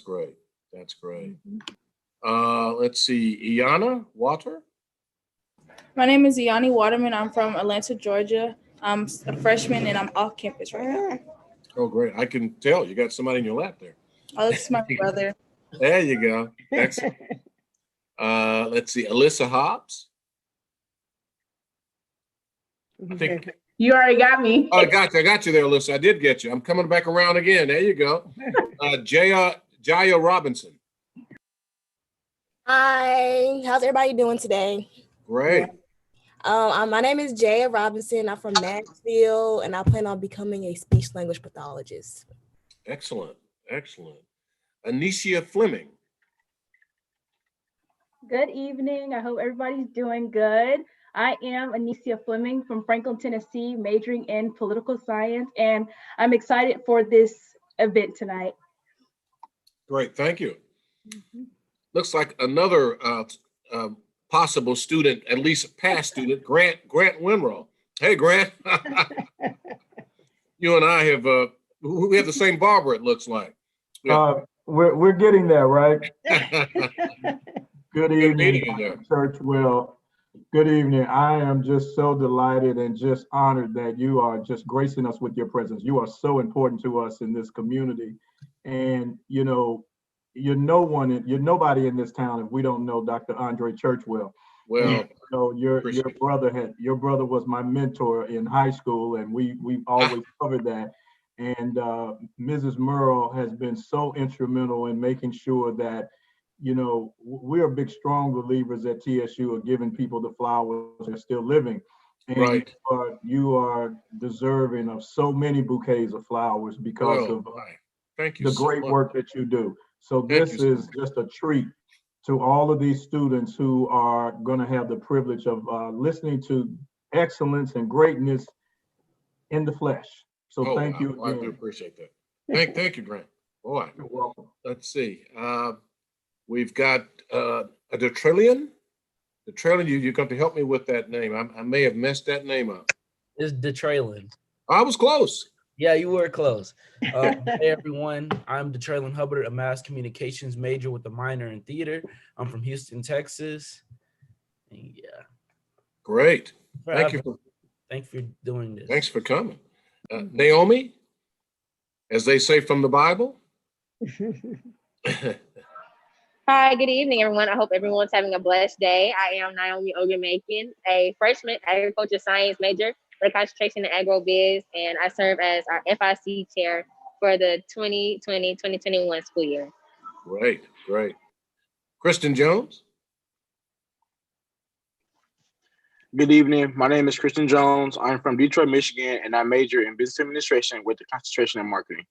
Great. That's great. Let's see. Iana Water. My name is Iani Waterman. I'm from Atlanta, Georgia. I'm a freshman and I'm off campus right now. Oh, great. I can tell you got somebody in your lap there. Oh, this is my brother. There you go. Excellent. Let's see. Alyssa Hobbs. I think. You already got me. Oh, I got you there, Alyssa. I did get you. I'm coming back around again. There you go. Jaya Robinson. Hi, how's everybody doing today? Great. My name is Jaya Robinson. I'm from Nashville, and I plan on becoming a speech language pathologist. Excellent. Excellent. Anicia Fleming. Good evening. I hope everybody's doing good. I am Anicia Fleming from Franklin, Tennessee, majoring in political science, and I'm excited for this event tonight. Great. Thank you. Looks like another possible student, at least past student, Grant Winrow. Hey, Grant. You and I have we have the same barber, it looks like. Yeah. We're getting there, right? Good meeting evening, you there. Churchwell. Good evening. I am just so delighted and just honored that you are just gracing us with your presence. You are so important to us in this community. And you're nobody in this town if we don't know Dr. Andre Churchwell. Well, so your brother was my mentor in high school, and we've always covered that. And Mrs. Merle has been so instrumental in making sure that, we're big, strong believers at TSU of giving people the flowers they're still living. And right. You are deserving of so many bouquets of flowers because of Thank you the so great much. work that you do. So this is just a treat to all of these students who are going to have the privilege of listening to excellence and greatness in the flesh. So thank you again. I do appreciate that. Thank you, Grant. Boy, you're welcome. Let's see. We've got a Detrillion. Detrillion, you're going to help me with that name. I may have messed that name up. It's Detraylin. I was close. Yeah, you were close. Hey, everyone. I'm Detraylin Hubbard, a mass communications major with a minor in theater. I'm from Houston, Texas. And yeah. Great. Thank you for doing this. Thanks for coming. Naomi, as they say from the Bible. Hi, good evening, everyone. I hope everyone's having a blessed day. I am Naomi Ogan-Macon, a freshman agriculture science major with a concentration in agro-biz, and I serve as our FIC chair for the 2020-2021 school year. Great. Kristen Jones. Good evening. My name is Kristen Jones. I'm from Detroit, Michigan, and I major in business administration with a concentration in marketing.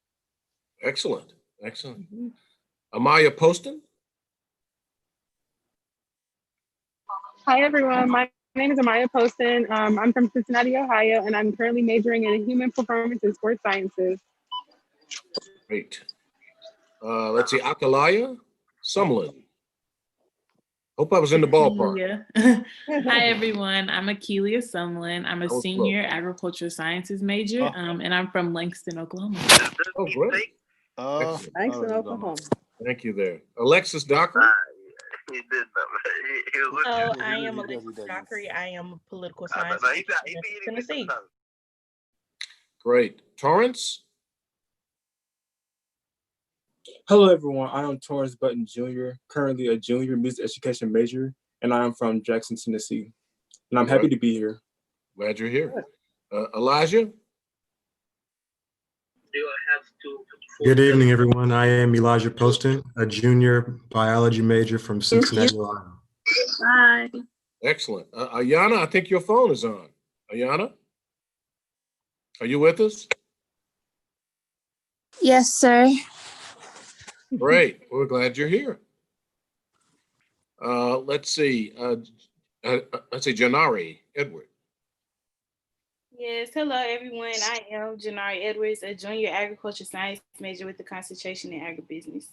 Excellent. Amaya Poston. Hi, everyone. My name is Amaya Poston. I'm from Cincinnati, Ohio, and I'm currently majoring in human performance and sports sciences. Great. Let's see, Akalaya Sumlin. Hope I was in the ballpark. Yeah. Hi, everyone. I'm Akelia Sumlin. I'm a senior agriculture sciences major, and I'm from Langston, Oklahoma. Oh, great. Langston, Oklahoma. Thank you there. Alexis Dockery. Hello, I am Alexis Dockery. I am a political science teacher in Tennessee. Great. Torrance? Hello, everyone. I am Torrance Button Jr., currently a junior music education major, and I am from Jackson, Tennessee. And I'm happy to be here. Glad you're here. Elijah? Good evening, everyone. I am Elijah Poston, a junior biology major from Cincinnati, Ohio. Hi. Excellent. Ayana, I think your phone is on. Ayana? Are you with us? Yes, sir. Great. We're glad you're here. Let's see. Janari Edward. Yes, hello, everyone. I am Janari Edwards, a junior agriculture science major with a concentration in agribusiness.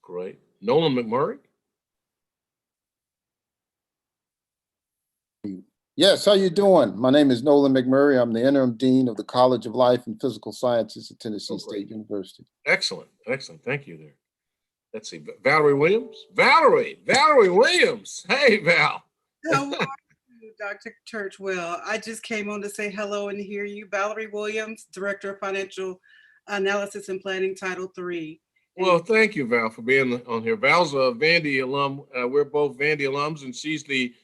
Great. Nolan McMurray. Yes, how you doing? My name is Nolan McMurray. I'm the interim dean of the College of Life and Physical Sciences at Tennessee State University. Excellent. Thank you there. Let's see, Valerie Williams. Valerie Williams. Hey, Val. How are you, Dr. Churchwell? I just came on to say hello and hear you. Valerie Williams, Director of Financial Analysis and Planning, Title III. Well, thank you, Val, for being on here. Val's a Vandy alum. We're both Vandy alums, and she's the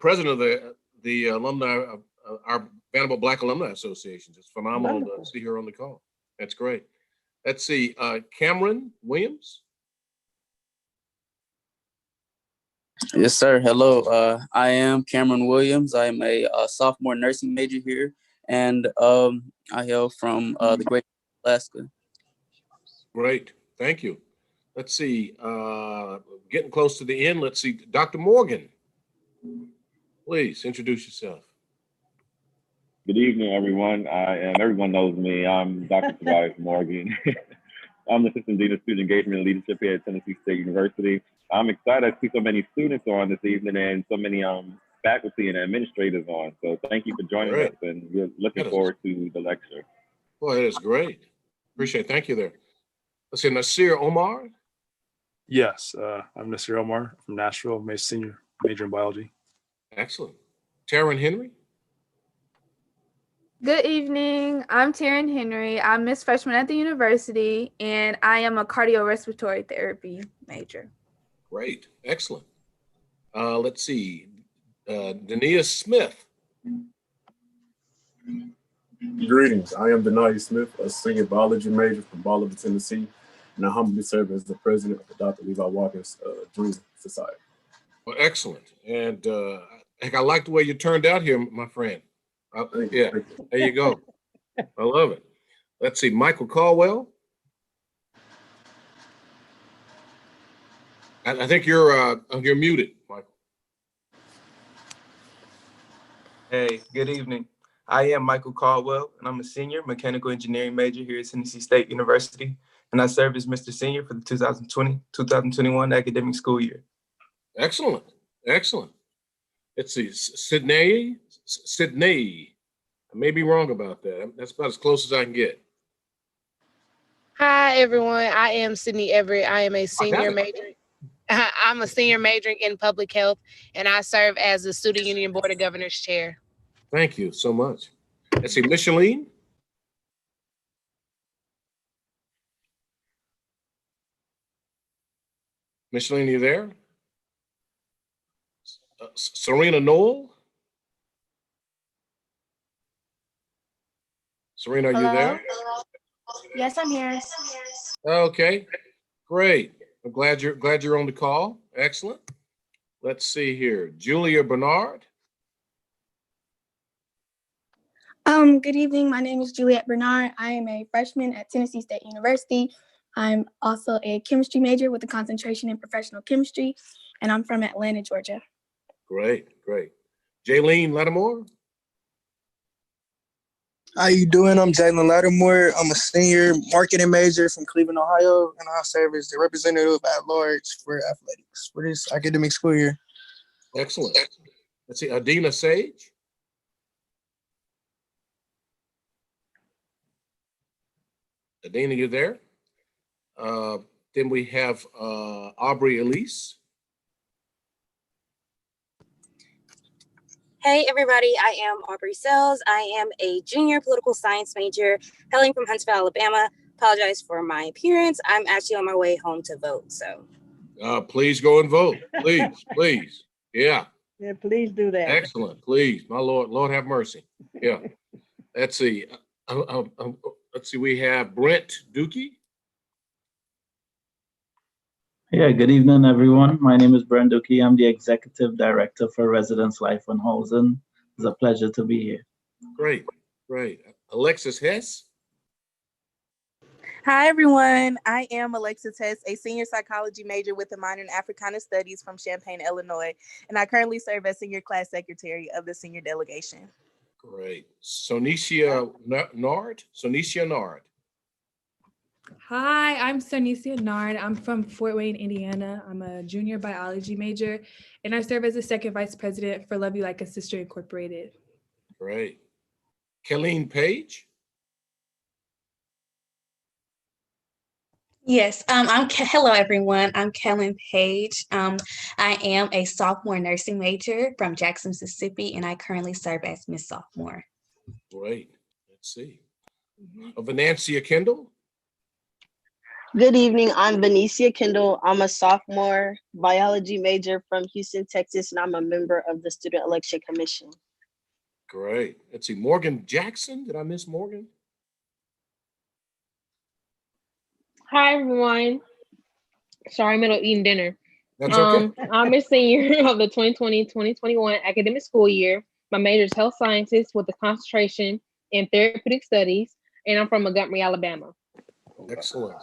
president of the alumni of our Vanderbilt Black Alumni Association. It's phenomenal to see her on the call. That's great. Let's see, Cameron Williams. Yes, sir. Hello. I am Cameron Williams. I am a sophomore nursing major here, and I hail from the Great Alaska. Great. Thank you. Let's see. Getting close to the end. Let's see. Dr. Morgan, please introduce yourself. Good evening, everyone. Everyone knows me. I'm Dr. Tobias Morgan. I'm the Assistant Dean of Student Engagement and Leadership here at Tennessee State University. I'm excited to see so many students on this evening and so many faculty and administrators on. So thank you for joining us, and we're looking forward to the lecture. Boy, that is great. Appreciate it. Thank you there. Let's see, Nasir Omar. Yes, I'm Nasir Omar from Nashville, senior major in biology. Excellent. Taryn Henry. Good evening. I'm Taryn Henry. I'm Miss Freshman at the university, and I am a cardiorespiratory therapy major. Great. Excellent. Let's see. Dania Smith. Greetings. I am Denia Smith, a senior biology major from Bolivar, Tennessee, and I humbly serve as the president of the Dr. Levi Watkins Junior Society. Well, excellent. And I like the way you turned out here, my friend. Yeah, there you go. I love it. Let's see, Michael Caldwell. I think you're muted, Michael. Hey, good evening. I am Michael Caldwell, and I'm a senior mechanical engineering major here at Tennessee State University, and I serve as Mr. Senior for the 2020-2021 academic school year. Excellent, excellent. Let's see, Sydney. I may be wrong about that. That's about as close as I can get. Hi, everyone. I am Sydney Everett. I am a senior major. I'm a senior majoring in public health, and I serve as the Student Union Board of Governors Chair. Thank you so much. Let's see, Micheline. Micheline, you there? Serena Noel. Serena, are you there? Yes, I'm here. Okay, great. I'm glad you're on the call. Excellent. Let's see here. Julia Bernard. Good evening. My name is Juliette Bernard. I am a freshman at Tennessee State University. I'm also a chemistry major with a concentration in professional chemistry, and I'm from Atlanta, Georgia. Great, great. Jaylene Lattimore. How you doing? I'm Jalen Lattimore. I'm a senior marketing major from Cleveland, Ohio, and I serve as the representative at large for athletics for this academic school year. Excellent. Let's see, Adina Sage. Adina, you there? Then we have Aubrey Elise. Hey everybody, I am Aubrey Sells. I am a junior political science major hailing from Huntsville, Alabama. Apologize for my appearance. I'm actually on my way home to vote, so. Please go and vote, please, please. Yeah. Yeah, please do that. Excellent, please, my Lord have mercy. Yeah. Let's see. Let's see, we have Brent Dookie. Yeah, good evening, everyone. My name is Brent Dookie. I'm the Executive Director for Residence Life on Housing. It's a pleasure to be here. Great, great. Alexis Hess. Hi, everyone. I am Alexis Hess, a senior psychology major with a minor in Africana Studies from Champaign, Illinois, and I currently serve as senior class secretary of the senior delegation. Great. Sonicia Nard. Sonicia Nard. Hi, I'm Sonicia Nard. I'm from Fort Wayne, Indiana. I'm a junior biology major, and I serve as the second vice president for Love You Like a Sister Incorporated. Great. Kelleen Page. Yes, hello everyone. I'm Kellen Page. I am a sophomore nursing major from Jackson, Mississippi, and I currently serve as Miss Sophomore. Great. Let's see. Venancia Kendall. Good evening. I'm Benicia Kendall. I'm a sophomore biology major from Houston, Texas, and I'm a member of the Student Election Commission. Great. Let's see. Morgan Jackson. Did I miss Morgan? Hi, everyone. Sorry, I'm eating dinner. That's okay. I'm a senior of the 2020-2021 academic school year. My major is health sciences with a concentration in therapeutic studies, and I'm from Montgomery, Alabama. Excellent.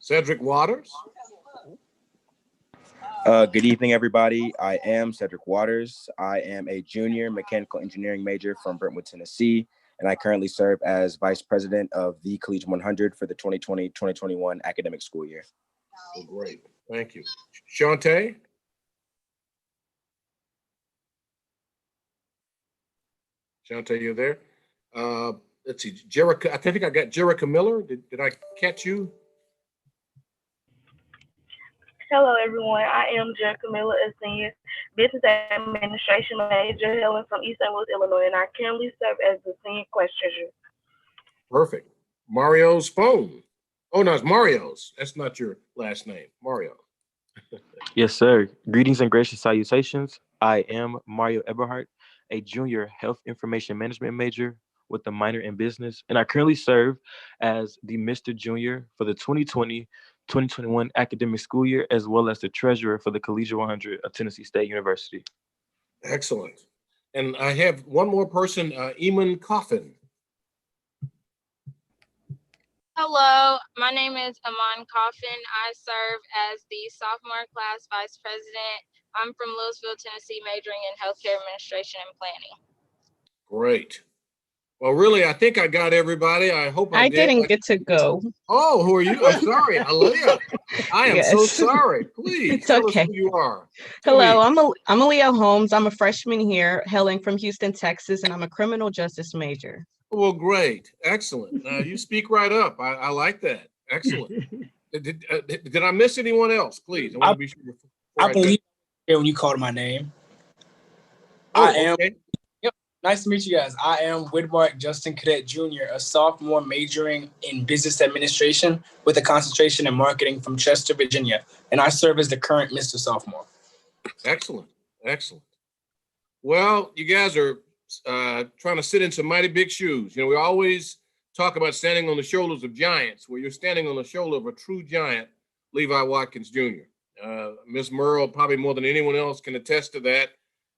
Cedric Waters. Good evening, everybody. I am Cedric Waters. I am a junior mechanical engineering major from Brentwood, Tennessee, and I currently serve as vice president of the Collegiate 100 for the 2020-2021 academic school year. Oh, great. Thank you. Shantae. Shantae, you there? Let's see. Jerica, I think I got Jerica Miller. Did I catch you? Hello, everyone. I am Jerica Miller, a senior business administration major hailing from East St. Louis, Illinois, and I currently serve as the senior class treasurer. Perfect. Mario's phone. Oh, no, it's Mario's. That's not your last name. Mario. Yes, sir. Greetings and gracious salutations. I am Mario Eberhardt, a junior health information management major with a minor in business, and I currently serve as the Mr. Junior for the 2020-2021 academic school year, as well as the treasurer for the Collegiate 100 of Tennessee State University. Excellent. And I have one more person, Eamon Coffin. Hello, my name is Amon Coffin. I serve as the sophomore class vice president. I'm from Louisville, Tennessee, majoring in healthcare administration and planning. Great. Well, really, I think I got everybody. I hope I did. didn't get to go. Oh, who are you? I'm sorry, Aaliyah. I am so Yes. sorry. Please It's tell okay. us who you are. Hello, I'm Aaliyah Holmes. I'm a freshman here, hailing from Houston, Texas, and I'm a criminal justice major. Well, great. Excellent. You speak right up. I like that. Excellent. Did I miss anyone else? Please, I want to be sure. I believe when you called my name. Oh, I am. okay. Yep. Nice to meet you guys. I am Whitmark Justin Cadet Jr., a sophomore majoring in business administration with a concentration in marketing from Chester, Virginia, and I serve as the current Mr. Sophomore. Excellent. Excellent. Well, you guys are trying to sit in some mighty big shoes. You know, we always talk about standing on the shoulders of giants. Well, you're standing on the shoulder of a true giant, Levi Watkins Jr. Ms. Merle, probably more than anyone else, can attest to that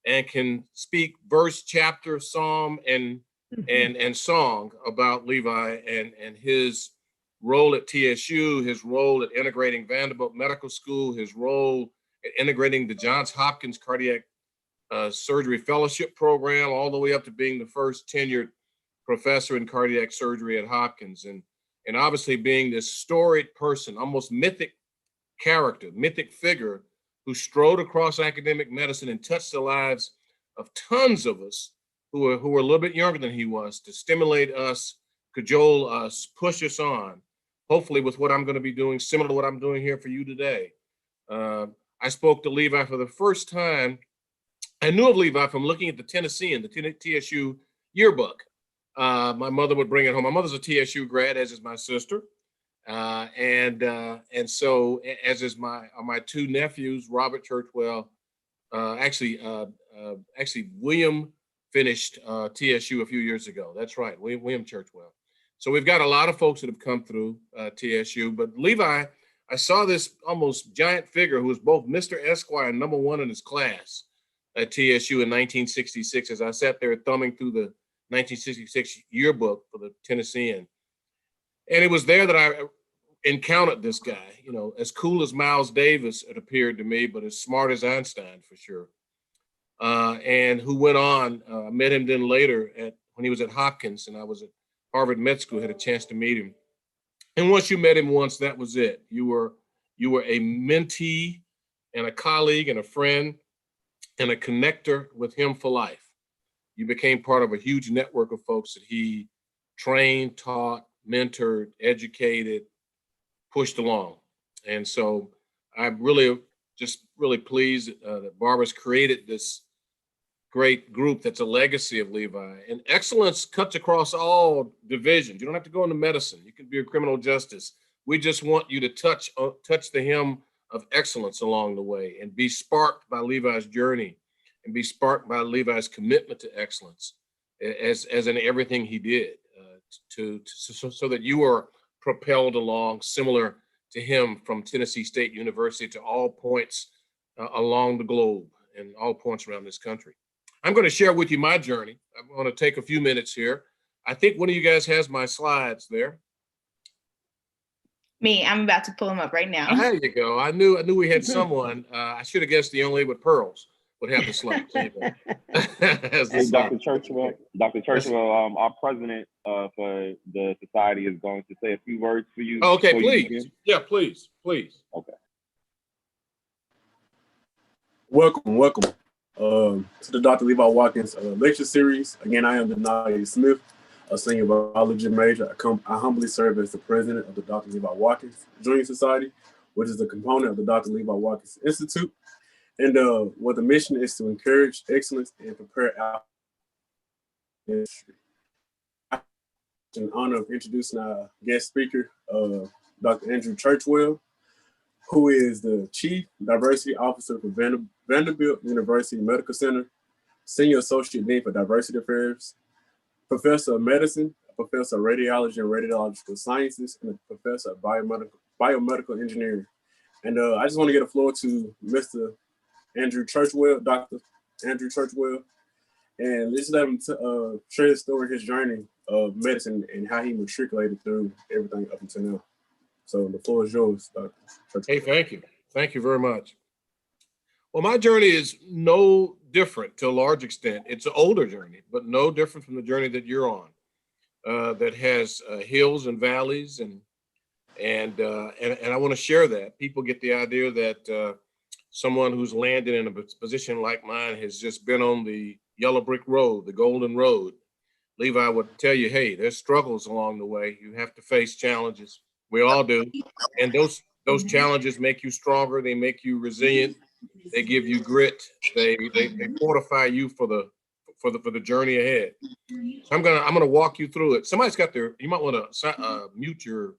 and can speak verse, chapter, psalm, and song about Levi and his role at TSU, his role at integrating Vanderbilt Medical School, his role at integrating the Johns Hopkins Cardiac Surgery Fellowship Program, all the way up to being the first tenured professor in cardiac surgery at Hopkins, and obviously being this storied person, almost mythic character, mythic figure who strode across academic medicine and touched the lives of tons of us who were a little bit younger than he was, to stimulate us, cajole us, push us on, hopefully with what I'm going to be doing, similar to what I'm doing here for you today. I spoke to Levi for the first time. I knew of Levi from looking at the Tennessean, the TSU yearbook. My mother would bring it home. My mother's a TSU grad, as is my sister. And so, as is my two nephews, Robert Churchwell. Actually, William finished TSU a few years ago. That's right, William Churchwell. So we've got a lot of folks that have come through TSU. But Levi, I saw this almost giant figure who was both Mr. Esquire and #1 in his class at TSU in 1966, as I sat there thumbing through the 1966 yearbook for the Tennessean. And it was there that I encountered this guy, you know, as cool as Miles Davis, it appeared to me, but as smart as Einstein for sure. And who went on, met him then later when he was at Hopkins, and I was at Harvard Med School, had a chance to meet him. And once you met him once, that was it. You were a mentee and a colleague and a friend and a connector with him for life. You became part of a huge network of folks that he trained, taught, mentored, educated, pushed along. And so I'm really pleased that Barbara's created this great group that's a legacy of Levi. And excellence cuts across all divisions. You don't have to go into medicine. You can be a criminal justice. We just want you to touch the hem of excellence along the way and be sparked by Levi's journey and be sparked by Levi's commitment to excellence as in everything he did so that you are propelled along similar to him from Tennessee State University to all points along the globe and all points around this country. I'm going to share with you my journey. I'm going to take a few minutes here. I think one of you guys has my slides there. Me, I'm about to pull them up right now. There you go. I knew we had someone. I should have guessed the young lady with pearls would have the slides. Hey, Dr. Churchwell, our president for the society is going to say a few words for you. Okay, please. Yeah, please. Okay. Welcome to the Dr. Levi Watkins lecture series. Again, I am Denai Smith, a senior biology major. I humbly serve as the president of the Dr. Levi Watkins Junior Society, which is a component of the Dr. Levi Watkins Institute. And what the mission is to encourage excellence and prepare our industry. In honor of introducing our guest speaker, Dr. Andrew Churchwell, who is the Chief Diversity Officer for Vanderbilt University Medical Center, Senior Associate Dean for Diversity Affairs, Professor of Medicine, Professor of Radiology and Radiological Sciences, and a Professor of Biomedical Engineering. And I just want to get a floor to Mr. Andrew Churchwell, Dr. Andrew Churchwell, and let's let him share his story, his journey of medicine and how he matriculated through everything up until now. So the floor is yours, Dr. Churchwell. Hey, thank you. Thank you very much. Well, my journey is no different to a large extent. It's an older journey, but no different from the journey that you're on, that has hills and valleys, and I want to share that. People get the idea that someone who's landed in a position like mine has just been on the yellow brick road, the golden road. Levi would tell you, hey, there's struggles along the way. You have to face challenges. We all do. And those challenges make you stronger. They make you resilient. They give you grit. They fortify you for the journey ahead. So I'm gonna walk you through it. Somebody's got you might want to mute your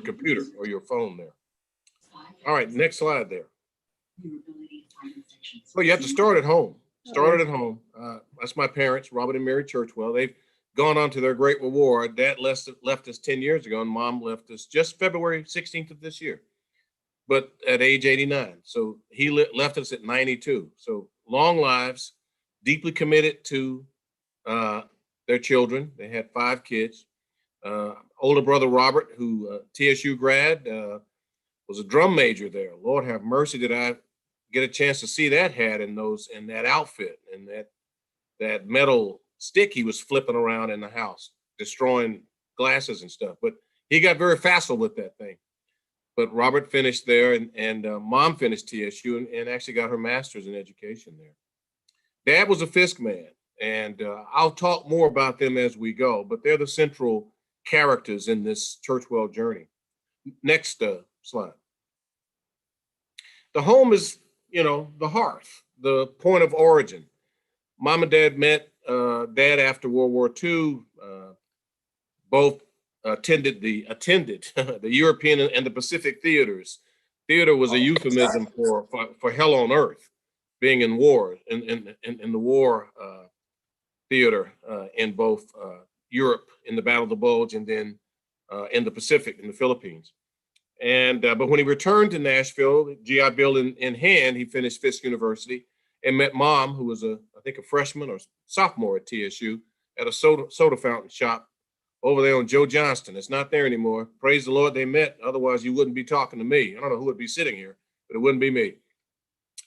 computer or your phone there. All right, next slide there. So you have to start at home. That's my parents, Robert and Mary Churchwell. They've gone on to their great reward. Dad left us 10 years ago, and Mom left us just February 16th of this year, but at age 89. So he left us at 92. So long lives, deeply committed to their children. They had 5 kids. Older brother Robert, who TSU grad, was a drum major there. Lord have mercy, did I get a chance to see that hat and that outfit and that metal stick he was flipping around in the house, destroying glasses and stuff. But he got very facile with that thing. But Robert finished there, and Mom finished TSU and actually got her master's in education there. Dad was a Fisk man, and I'll talk more about them as we go, but they're the central characters in this Churchwell journey. Next slide. The home is, the hearth, the point of origin. Mom and Dad met. Dad after World War II, both attended the European and the Pacific theaters. Theater was a euphemism for hell on earth, being in war, in the war theater in both Europe in the Battle of the Bulge and then in the Pacific in the Philippines. And but when he returned to Nashville, GI Bill in hand, he finished Fisk University and met Mom, who was I think a freshman or sophomore at TSU, at a soda fountain shop over there on Joe Johnston. It's not there anymore. Praise the Lord they met. Otherwise, you wouldn't be talking to me. I don't know who would be sitting here, but it wouldn't be me.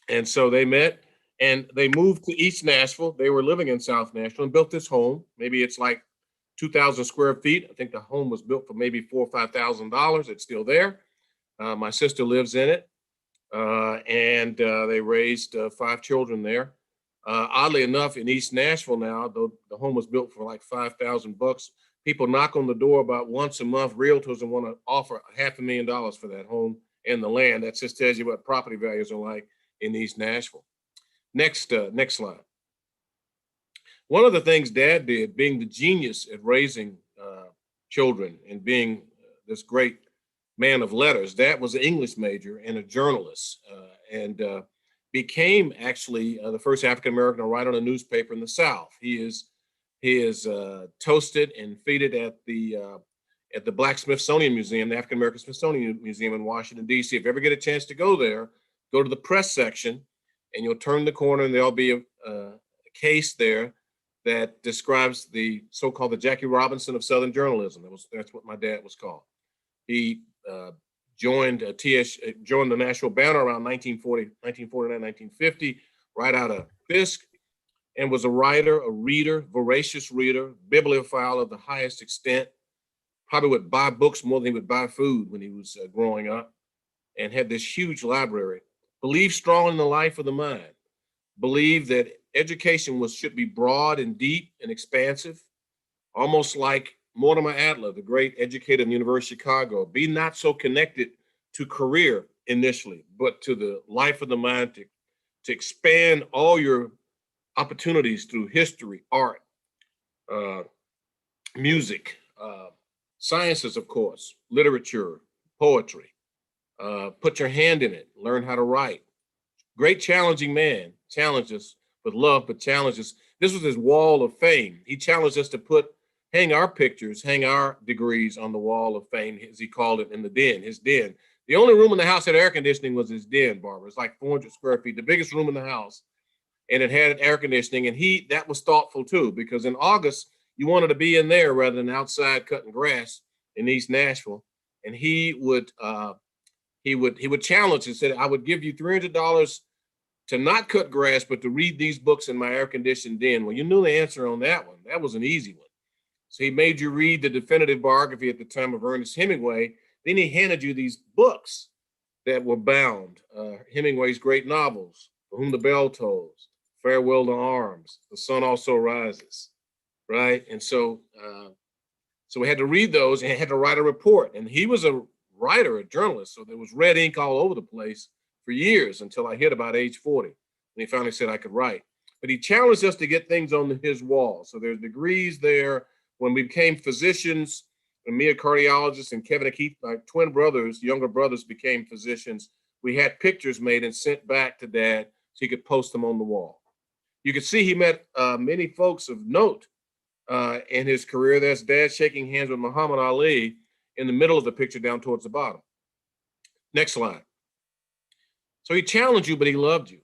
And so they met and they moved to East Nashville. They were living in South Nashville and built this home. Maybe it's like 2,000 square feet. I think the home was built for maybe $4,000 or $5,000. It's still there. My sister lives in it. And they raised 5 children there. Oddly enough, in East Nashville now, though the home was built for like $5,000, People knock on the door about once a month, realtors, and want to offer $500,000 for that home and the land. That just tells you what property values are like in East Nashville. Next slide. One of the things Dad did, being the genius at raising children and being this great man of letters, Dad was an English major and a journalist, and became actually the first African-American to write on a newspaper in the South. He is toasted and feted at the Black Smithsonian Museum, the African-American Smithsonian Museum in Washington, D.C. If you ever get a chance to go there, go to the press section and you'll turn the corner and there'll be a case there that describes the so-called the Jackie Robinson of Southern journalism. That's what my dad was called. He joined the National Banner around 1949, 1950, right out of Fisk, and was a writer, a reader, voracious reader, bibliophile of the highest extent, probably would buy books more than he would buy food when he was growing up, and had this huge library. Believed strongly in the life of the mind, believed that education should be broad and deep and expansive, almost like Mortimer Adler, the great educator in the University of Chicago. Be not so connected to career initially, but to the life of the mind, to expand all your opportunities through history, art, music, sciences, of course, literature, poetry. Put your hand in it, learn how to write. Great challenging man, challenges with love, but challenges. This was his wall of fame. He challenged us to hang our pictures, hang our degrees on the wall of fame, as he called it, in the den, his den. The only room in the house that had air conditioning was his den, Barbara. It's like 400 square feet, the biggest room in the house. And it had air conditioning, and that was thoughtful too, because in August, you wanted to be in there rather than outside cutting grass in East Nashville. And he would challenge and said, I would give you $300 to not cut grass, but to read these books in my air-conditioned den. Well, you knew the answer on that one. That was an easy one. So he made you read the definitive biography at the time of Ernest Hemingway. Then he handed you these books that were bound, Hemingway's great novels, For Whom the Bell Tolls, Farewell to Arms, The Sun Also Rises, right? And so we had to read those and had to write a report. And he was a writer, a journalist, so there was red ink all over the place for years until I hit about age 40. And he finally said I could write. But he challenged us to get things on his wall. So there's degrees there. When we became physicians, and me a cardiologist and Kevin and Keith, my twin brothers, younger brothers, became physicians, we had pictures made and sent back to Dad so he could post them on the wall. You could see he met many folks of note in his career. There's Dad shaking hands with Muhammad Ali in the middle of the picture down towards the bottom. Next slide. So he challenged you, but he loved you.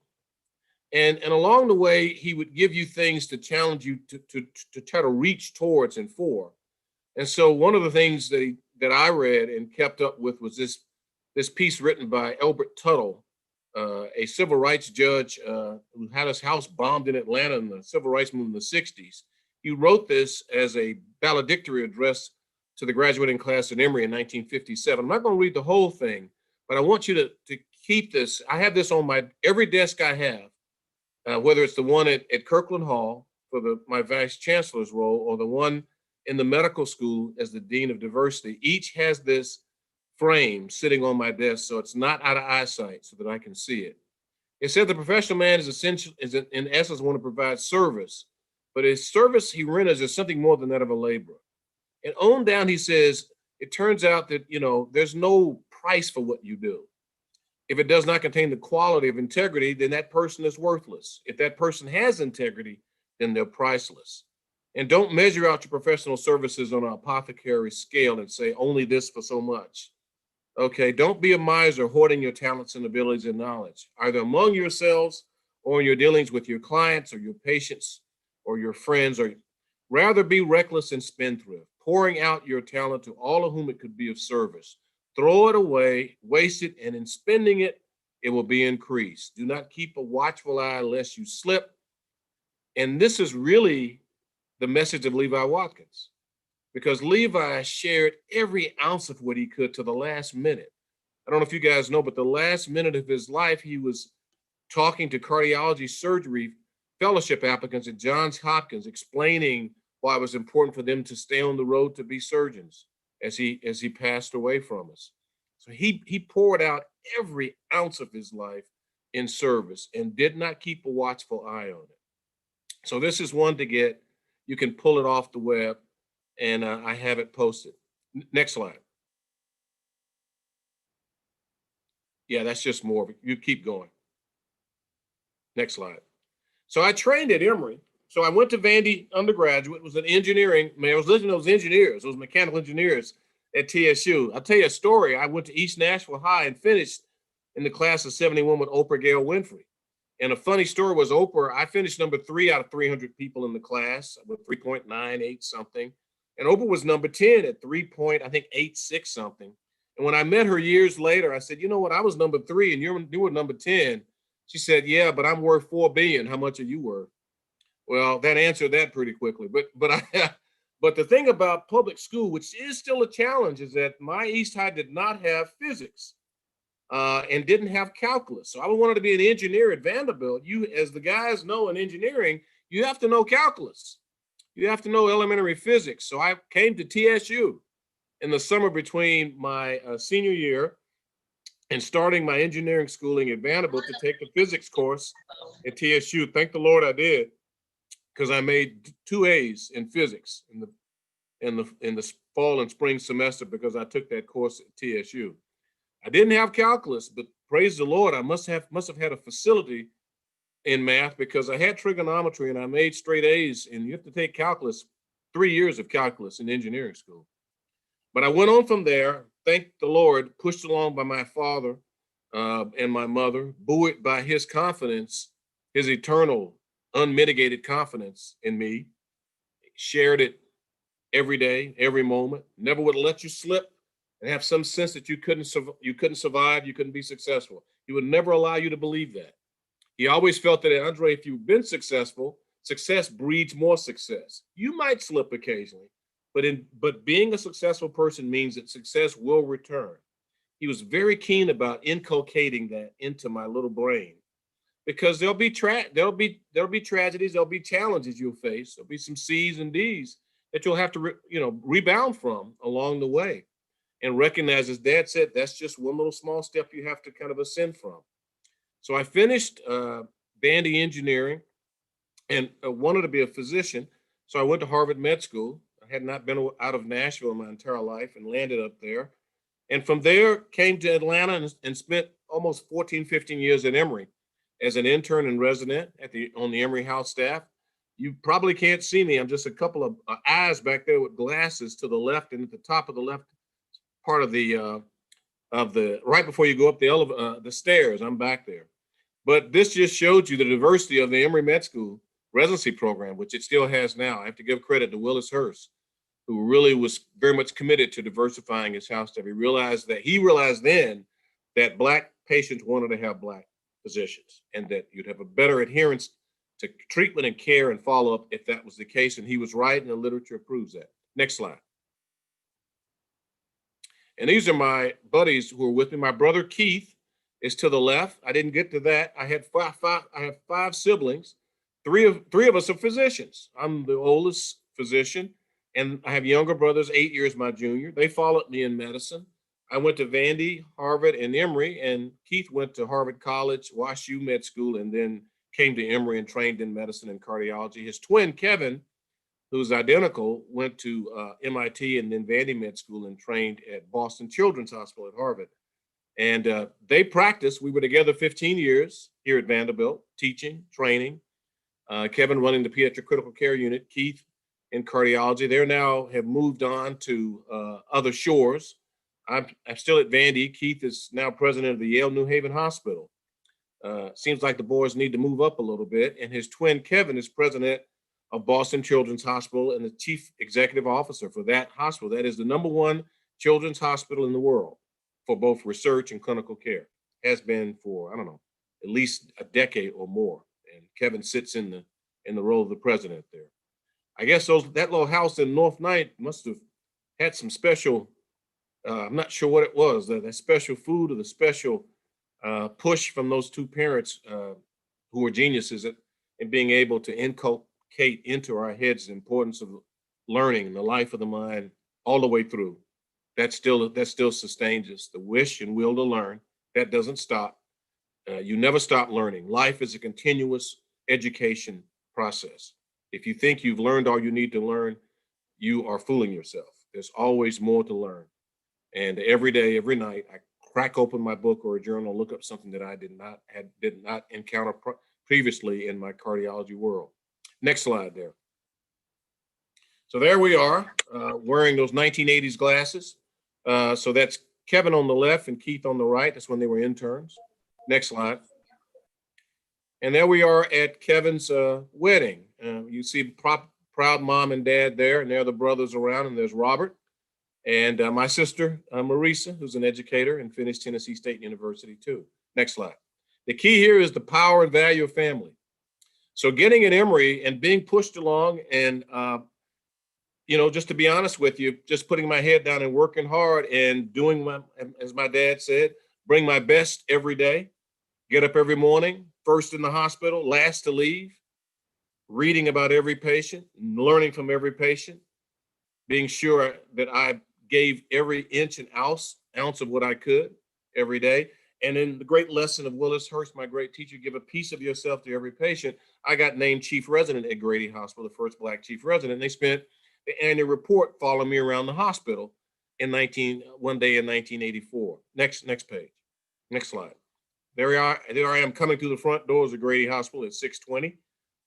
And along the way, he would give you things to challenge you to try to reach towards and for. And so one of the things that I read and kept up with was this piece written by Elbert Tuttle, a civil rights judge who had his house bombed in Atlanta in the civil rights movement in the 60s. He wrote this as a valedictory address to the graduating class at Emory in 1957. I'm not going to read the whole thing, but I want you to keep this. I have this on every desk I have, whether it's the one at Kirkland Hall for my vice chancellor's role or the one in the medical school as the dean of diversity. Each has this frame sitting on my desk so it's not out of eyesight so that I can see it. It said the professional man is in essence want to provide service, but his service he renders is something more than that of a laborer. And on down, he says, it turns out that, there's no price for what you do. If it does not contain the quality of integrity, then that person is worthless. If that person has integrity, then they're priceless. And don't measure out your professional services on an apothecary scale and say only this for so much. Okay, don't be a miser hoarding your talents and abilities and knowledge, either among yourselves or in your dealings with your clients or your patients or your friends, or rather be reckless and spendthrift, pouring out your talent to all of whom it could be of service. Throw it away, waste it, and in spending it, it will be increased. Do not keep a watchful eye lest you slip. And this is really the message of Levi Watkins, because Levi shared every ounce of what he could to the last minute. I don't know if you guys know, but the last minute of his life, he was talking to cardiology surgery fellowship applicants at Johns Hopkins, explaining why it was important for them to stay on the road to be surgeons as he passed away from us. So he poured out every ounce of his life in service and did not keep a watchful eye on it. So this is one to get. You can pull it off the web, and I have it posted. Next slide. Yeah, that's just more of it. You keep going. Next slide. So I trained at Emory. So I went to Vandy undergraduate, was an engineering, man, I was listening to those engineers, those mechanical engineers at TSU. I'll tell you a story. I went to East Nashville High and finished in the class of 71 with Oprah Gail Winfrey. And a funny story was Oprah, I finished number 3 out of 300 people in the class with 3.98 something. And Oprah was number 10 at 3.86 something. And when I met her years later, I said, you know what, I was number 3 and you were number 10. She said, yeah, but I'm worth $4 billion. How much are you worth? Well, that answered that pretty quickly. But the thing about public school, which is still a challenge, is that my East High did not have physics and didn't have calculus. So I wanted to be an engineer at Vanderbilt. You, as the guys know in engineering, you have to know calculus. You have to know elementary physics. So I came to TSU in the summer between my senior year and starting my engineering schooling at Vanderbilt to take the physics course at TSU. Thank the Lord I did, because I made 2 A's in physics in the fall and spring semester because I took that course at TSU. I didn't have calculus, but praise the Lord, I must have had a facility in math because I had trigonometry and I made straight A's, and you have to take calculus, 3 years of calculus in engineering school. But I went on from there, thank the Lord, pushed along by my father and my mother, buoyed by his confidence, his eternal, unmitigated confidence in me, shared it every day, every moment, never would let you slip and have some sense that you couldn't survive, you couldn't be successful. He would never allow you to believe that. He always felt that, Andre, if you've been successful, success breeds more success. You might slip occasionally, but being a successful person means that success will return. He was very keen about inculcating that into my little brain, because there'll be tragedies, there'll be challenges you'll face. There'll be some C's and D's that you'll have to rebound from along the way, and recognize, as Dad said, that's just one little small step you have to kind of ascend from. So I finished Vandy engineering and wanted to be a physician. So I went to Harvard Med School. I had not been out of Nashville in my entire life and landed up there. And from there came to Atlanta and spent almost 14, 15 years at Emory as an intern and resident on the Emory House staff. You probably can't see me. I'm just a couple of eyes back there with glasses to the left, and at the top of the left part of the right before you go up the stairs, I'm back there. But this just showed you the diversity of the Emory Med School residency program, which it still has now. I have to give credit to Willis Hurst, who really was very much committed to diversifying his house staff. He realized then that Black patients wanted to have Black physicians, and that you'd have a better adherence to treatment and care and follow-up if that was the case. And he was right, and the literature proves that. Next slide. And these are my buddies who are with me. My brother Keith is to the left. I didn't get to that. I have five siblings. Three of us are physicians. I'm the oldest physician, and I have younger brothers, 8 years my junior. They followed me in medicine. I went to Vandy, Harvard, and Emory, and Keith went to Harvard College, WashU Med School, and then came to Emory and trained in medicine and cardiology. His twin, Kevin, who's identical, went to MIT and then Vandy Med School and trained at Boston Children's Hospital at Harvard. And they practiced. We were together 15 years here at Vanderbilt, teaching, training. Kevin running the pediatric critical care unit, Keith in cardiology. They now have moved on to other shores. I'm still at Vandy. Keith is now president of the Yale New Haven Hospital. Seems like the boys need to move up a little bit. And his twin, Kevin, is president of Boston Children's Hospital and the chief executive officer for that hospital. That is the #1 children's hospital in the world for both research and clinical care. Has been for, I don't know, at least a decade or more. And Kevin sits in the role of the president there. I guess that little house in North Ninth must have had some special, I'm not sure what it was, that special food or the special push from those two parents who were geniuses in being able to inculcate into our heads the importance of learning, the life of the mind all the way through. That still sustains us. The wish and will to learn, that doesn't stop. You never stop learning. Life is a continuous education process. If you think you've learned all you need to learn, you are fooling yourself. There's always more to learn. And every day, every night, I crack open my book or a journal, look up something that I did not encounter previously in my cardiology world. Next slide there. So there we are, wearing those 1980s glasses. So that's Kevin on the left and Keith on the right. That's when they were interns. Next slide. And there we are at Kevin's wedding. You see proud mom and dad there, and there are the brothers around, and there's Robert. And my sister, Marisa, who's an educator and finished Tennessee State University too. Next slide. The key here is the power and value of family. So getting at Emory and being pushed along and, just to be honest with you, just putting my head down and working hard and doing as my dad said, bring my best every day, get up every morning, first in the hospital, last to leave, reading about every patient, learning from every patient, being sure that I gave every inch and ounce of what I could every day. And in the great lesson of Willis Hurst, my great teacher, give a piece of yourself to every patient. I got named chief resident at Grady Hospital, the first Black chief resident. And they spent the annual report following me around the hospital one day in 1984. Next page. Next slide. There I am coming through the front doors of Grady Hospital at 6:20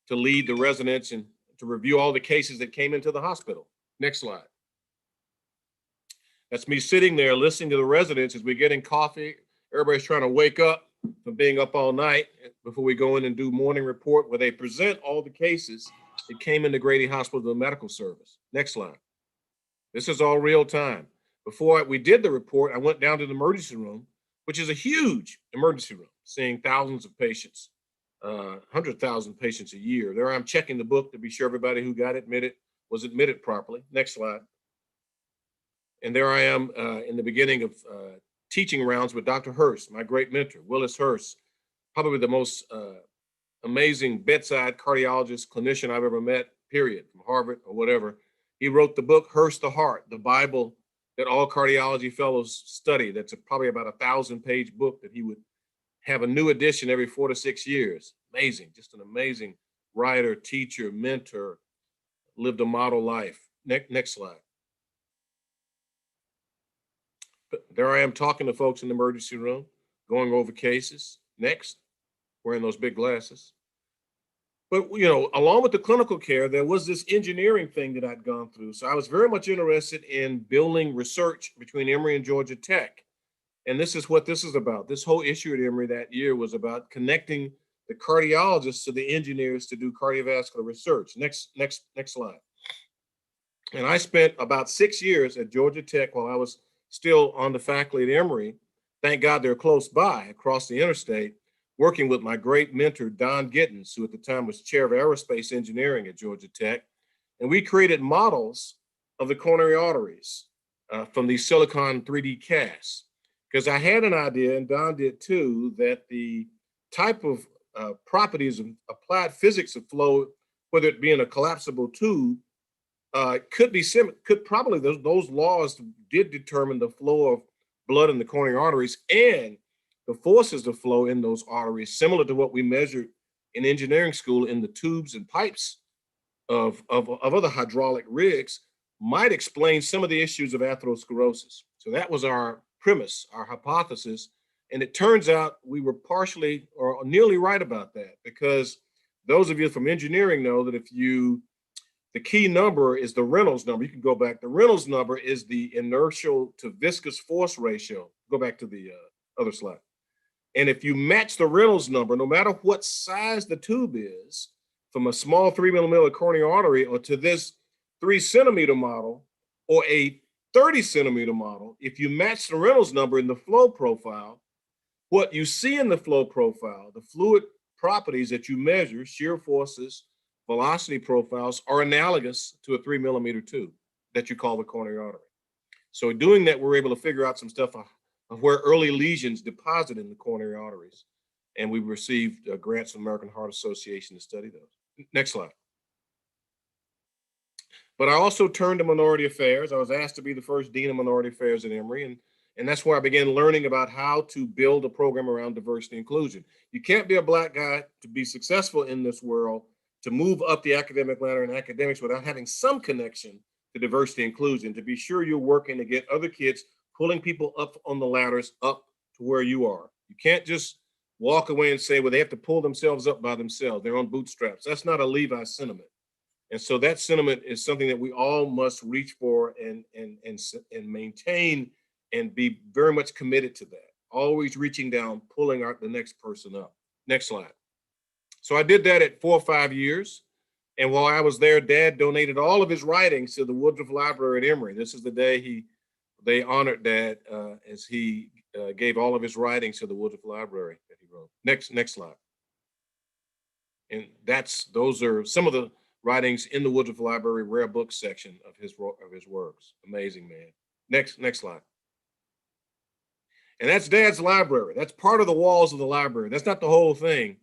to lead the residents and to review all the cases that came into the hospital. Next slide. That's me sitting there listening to the residents as we're getting coffee. Everybody's trying to wake up from being up all night before we go in and do morning report where they present all the cases that came into Grady Hospital to the medical service. Next slide. This is all real time. Before we did the report, I went down to the emergency room, which is a huge emergency room, seeing thousands of patients, 100,000 patients a year. There I'm checking the book to be sure everybody who got admitted was admitted properly. Next slide. And there I am in the beginning of teaching rounds with Dr. Hurst, my great mentor, Willis Hurst, probably the most amazing bedside cardiologist, clinician I've ever met, period, from Harvard or whatever. He wrote the book, Hurst the Heart, the Bible that all cardiology fellows study. That's probably about 1,000-page book that he would have a new edition every 4 to 6 years. Amazing, just an amazing writer, teacher, mentor, lived a model life. Next slide. There I am talking to folks in the emergency room, going over cases. Next, wearing those big glasses. But, along with the clinical care, there was this engineering thing that I'd gone through. So I was very much interested in building research between Emory and Georgia Tech. And this is what this is about. This whole issue at Emory that year was about connecting the cardiologists to the engineers to do cardiovascular research. Next slide. And I spent about 6 years at Georgia Tech while I was still on the faculty at Emory. Thank God they're close by across the interstate, working with my great mentor, Don Gittens, who at the time was chair of aerospace engineering at Georgia Tech. And we created models of the coronary arteries from these silicon 3D casts. Because I had an idea, and Don did too, that the type of properties of applied physics of flow, whether it be in a collapsible tube, those laws did determine the flow of blood in the coronary arteries and the forces of flow in those arteries, similar to what we measured in engineering school in the tubes and pipes of other hydraulic rigs, might explain some of the issues of atherosclerosis. So that was our premise, our hypothesis. And it turns out we were partially or nearly right about that, because those of you from engineering know that the key number is the Reynolds number. You can go back. The Reynolds number is the inertial to viscous force ratio. Go back to the other slide. And if you match the Reynolds number, no matter what size the tube is, from a small 3 millimeter coronary artery or to this 3 centimeter model or a 30 centimeter model, if you match the Reynolds number in the flow profile, what you see in the flow profile, the fluid properties that you measure, shear forces, velocity profiles, are analogous to a 3 millimeter tube that you call the coronary artery. So doing that, we're able to figure out some stuff of where early lesions deposit in the coronary arteries. And we received grants from the American Heart Association to study those. Next slide. But I also turned to minority affairs. I was asked to be the first dean of minority affairs at Emory, and that's where I began learning about how to build a program around diversity and inclusion. You can't be a Black guy to be successful in this world, to move up the academic ladder in academics without having some connection to diversity and inclusion, to be sure you're working to get other kids, pulling people up on the ladders up to where you are. You can't just walk away and say, well, they have to pull themselves up by themselves, their own bootstraps. That's not a Levi sentiment. And so that sentiment is something that we all must reach for and maintain and be very much committed to that. Always reaching down, pulling the next person up. Next slide. So I did that at 4 or 5 years. And while I was there, Dad donated all of his writings to the Woodruff Library at Emory. This is the day they honored Dad as he gave all of his writings to the Woodruff Library that he wrote. Next slide. And those are some of the writings in the Woodruff Library rare books section of his works. Amazing, man. Next slide. And that's Dad's library. That's part of the walls of the library. That's not the whole thing,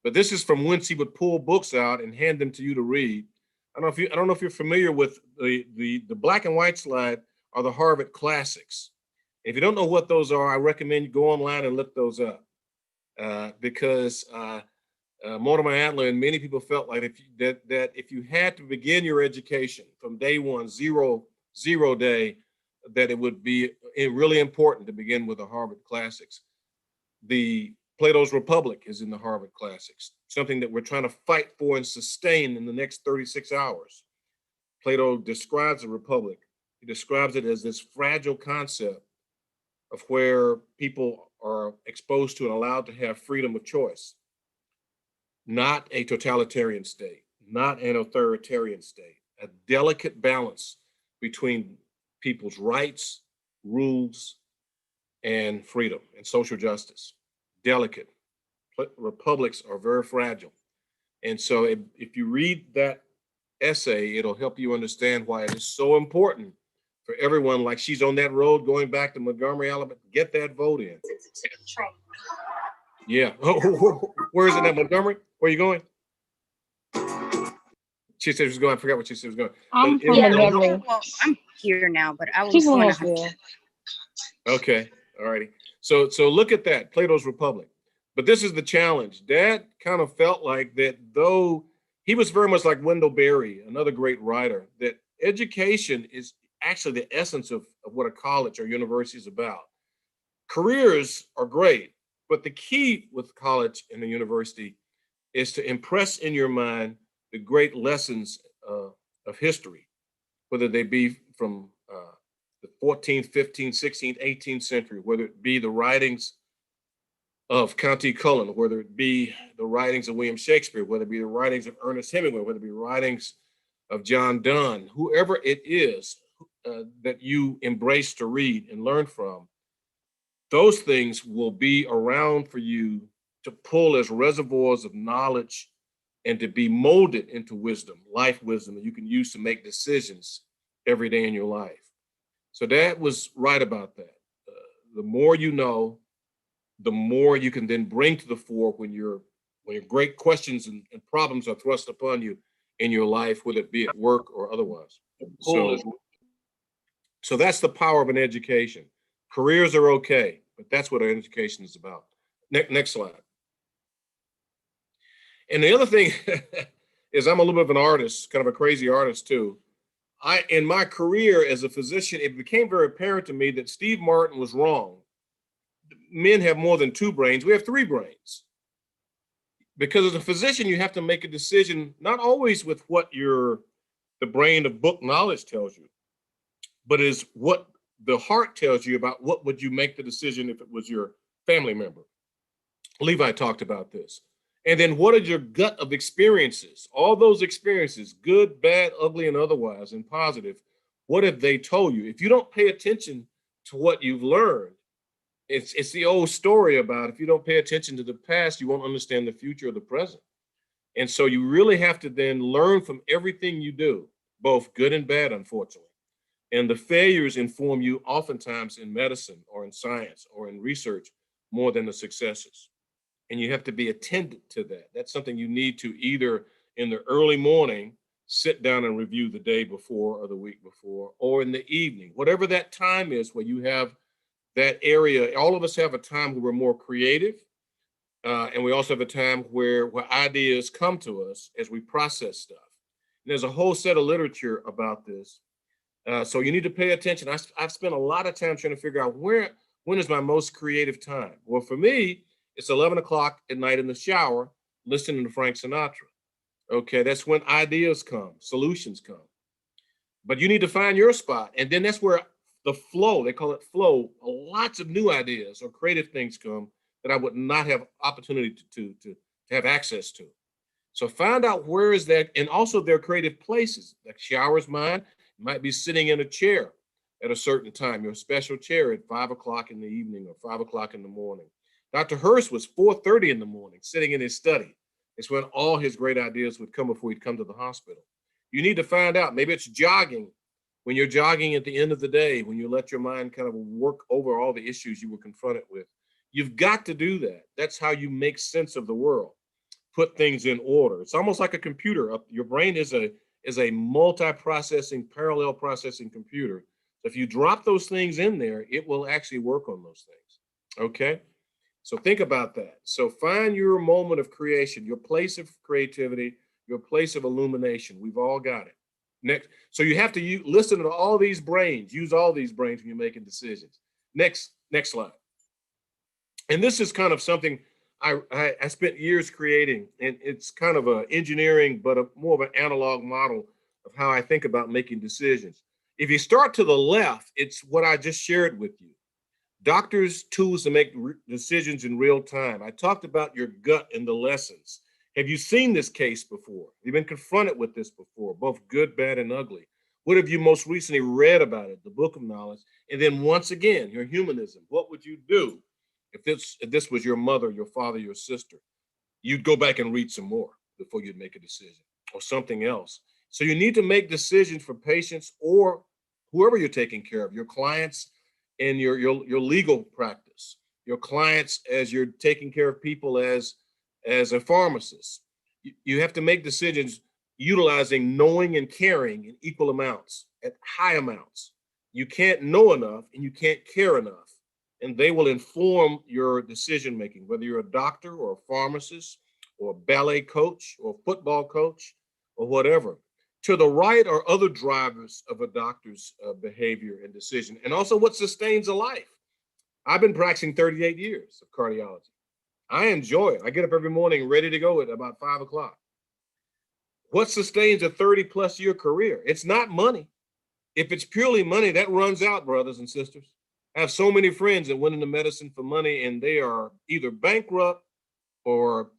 but this is from whence he would pull books out and hand them to you to read. I don't know if you're familiar with the black and white slide are the Harvard classics. If you don't know what those are, I recommend you go online and look those up because Mortimer Adler and many people felt like if you had to begin your education from day one, zero day, that it would be really important to begin with the Harvard classics. The Plato's Republic is in the Harvard classics, something that we're trying to fight for and sustain in the next 36 hours. Plato describes the Republic. He describes it as this fragile concept of where people are exposed to and allowed to have freedom of choice. Not a totalitarian state, not an authoritarian state, a delicate balance between people's rights, rules, and freedom and social justice. Delicate. Republics are very fragile. And so if you read that essay, it'll help you understand why it is so important for everyone, like she's on that road going back to Montgomery, Alabama, get that vote in. Yeah. Where is it at, Montgomery? Where are you going? She said she was going. I forgot what she said she was going. I'm from Montgomery. Well, I'm here now, but I was She's going from to. Okay. All righty. So look at that, Plato's Republic. But this is the challenge. Dad kind of felt like that, though he was very much like Wendell Berry, another great writer, that education is actually the essence of what a college or university is about. Careers are great, but the key with college and the university is to impress in your mind the great lessons of history, whether they be from the 14th, 15th, 16th, 18th century, whether it be the writings of Countee Cullen, whether it be the writings of William Shakespeare, whether it be the writings of Ernest Hemingway, whether it be writings of John Donne, whoever it is that you embrace to read and learn from, those things will be around for you to pull as reservoirs of knowledge and to be molded into wisdom, life wisdom that you can use to make decisions every day in your life. So Dad was right about that. The more you know, the more you can then bring to the fore when your great questions and problems are thrust upon you in your life, whether it be at work or otherwise. So that's the power of an education. Careers are okay, but that's what our education is about. Next slide. And the other thing is I'm a little bit of an artist, kind of a crazy artist too. In my career as a physician, it became very apparent to me that Steve Martin was wrong. Men have more than 2 brains. We have 3 brains. Because as a physician, you have to make a decision, not always with what the brain of book knowledge tells you, but is what the heart tells you about what would you make the decision if it was your family member. Levi talked about this. And then what are your gut of experiences? All those experiences, good, bad, ugly, and otherwise, and positive, what have they told you? If you don't pay attention to what you've learned, it's the old story about if you don't pay attention to the past, you won't understand the future or the present. And so you really have to then learn from everything you do, both good and bad, unfortunately. And the failures inform you oftentimes in medicine or in science or in research more than the successes. And you have to be attentive to that. That's something you need to either in the early morning sit down and review the day before or the week before, or in the evening, whatever that time is where you have that area. All of us have a time where we're more creative, and we also have a time where ideas come to us as we process stuff. And there's a whole set of literature about this. So you need to pay attention. I've spent a lot of time trying to figure out when is my most creative time? Well, for me, it's 11 o'clock at night in the shower, listening to Frank Sinatra. Okay, that's when ideas come, solutions come. But you need to find your spot. And then that's where the flow, they call it flow, lots of new ideas or creative things come that I would not have opportunity to have access to. So find out where is that, and also their creative places. Like shower's mine, might be sitting in a chair at a certain time, your special chair at 5 o'clock in the evening or 5 o'clock in the morning. Dr. Hurst was 4:30 in the morning, sitting in his study. It's when all his great ideas would come before he'd come to the hospital. You need to find out, maybe it's jogging, when you're jogging at the end of the day, when you let your mind kind of work over all the issues you were confronted with. You've got to do that. That's how you make sense of the world, put things in order. It's almost like a computer. Your brain is a multi-processing, parallel processing computer. So if you drop those things in there, it will actually work on those things, okay? So think about that. So find your moment of creation, your place of creativity, your place of illumination. We've all got it. Next, so you have to listen to all these brains, use all these brains when you're making decisions. Next slide. And this is kind of something I spent years creating, and it's kind of a engineering, but more of an analog model of how I think about making decisions. If you start to the left, it's what I just shared with you. Doctors' tools to make decisions in real time. I talked about your gut and the lessons. Have you seen this case before? You've been confronted with this before, both good, bad, and ugly. What have you most recently read about it? The book of knowledge. And then once again, your humanism. What would you do if this was your mother, your father, your sister? You'd go back and read some more before you'd make a decision, or something else. So you need to make decisions for patients or whoever you're taking care of, your clients in your legal practice, your clients as you're taking care of people as a pharmacist. You have to make decisions utilizing knowing and caring in equal amounts, at high amounts. You can't know enough and you can't care enough, and they will inform your decision making, whether you're a doctor or a pharmacist or a ballet coach or a football coach or whatever. To the right are other drivers of a doctor's behavior and decision, and also what sustains a life. I've been practicing 38 years of cardiology. I enjoy it. I get up every morning ready to go at about 5 o'clock. What sustains a 30+ year career? It's not money. If it's purely money, that runs out, brothers and sisters. I have so many friends that went into medicine for money, and they are either bankrupt or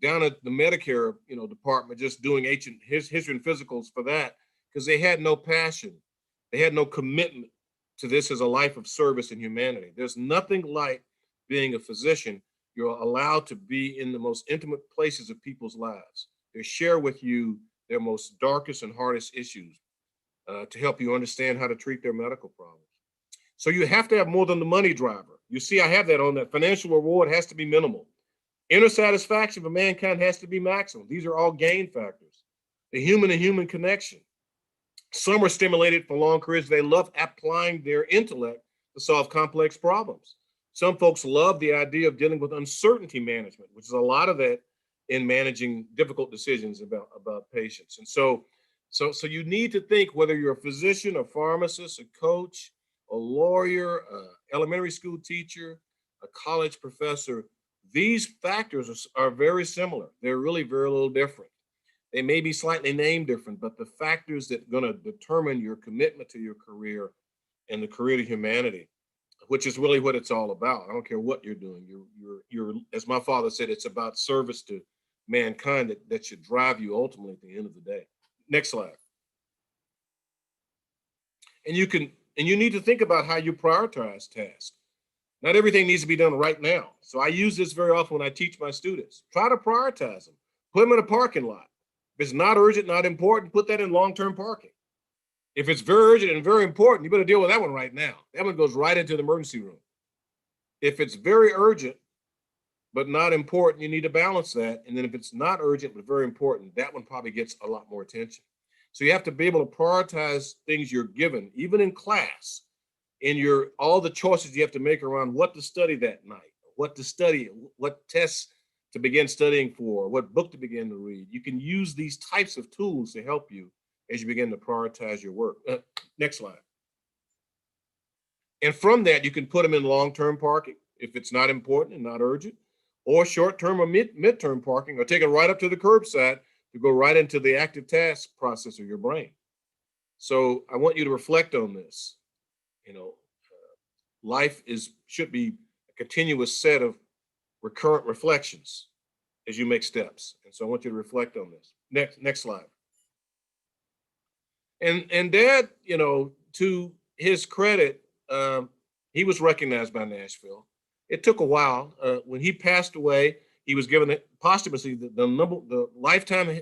down at the Medicare, department, just doing history and physicals for that, because they had no passion. They had no commitment to this as a life of service and humanity. There's nothing like being a physician. You're allowed to be in the most intimate places of people's lives. They share with you their most darkest and hardest issues to help you understand how to treat their medical problems. So you have to have more than the money driver. You see, I have that on that. Financial reward has to be minimal. Inner satisfaction for mankind has to be maximum. These are all gain factors. The human and human connection. Some are stimulated for long careers. They love applying their intellect to solve complex problems. Some folks love the idea of dealing with uncertainty management, which is a lot of that in managing difficult decisions about patients. And so you need to think, whether you're a physician, a pharmacist, a coach, a lawyer, an elementary school teacher, a college professor, these factors are very similar. They're really very little different. They may be slightly named different, but the factors that are going to determine your commitment to your career and the career to humanity, which is really what it's all about. I don't care what you're doing. You're as my father said, it's about service to mankind that should drive you ultimately at the end of the day. Next slide. And you need to think about how you prioritize tasks. Not everything needs to be done right now. So I use this very often when I teach my students. Try to prioritize them. Put them in a parking lot. If it's not urgent, not important, put that in long-term parking. If it's very urgent and very important, you better deal with that one right now. That one goes right into the emergency room. If it's very urgent, but not important, you need to balance that. And then if it's not urgent, but very important, that one probably gets a lot more attention. So you have to be able to prioritize things you're given, even in class, in all the choices you have to make around what to study that night, what to study, what tests to begin studying for, what book to begin to read. You can use these types of tools to help you as you begin to prioritize your work. Next slide. And from that, you can put them in long-term parking if it's not important and not urgent, or short-term or mid-term parking, or take it right up to the curbside to go right into the active task process of your brain. So I want you to reflect on this. Life should be a continuous set of recurrent reflections as you make steps. And so I want you to reflect on this. Next slide. And Dad, to his credit, he was recognized by Nashville. It took a while. When he passed away, he was given posthumously the Lifetime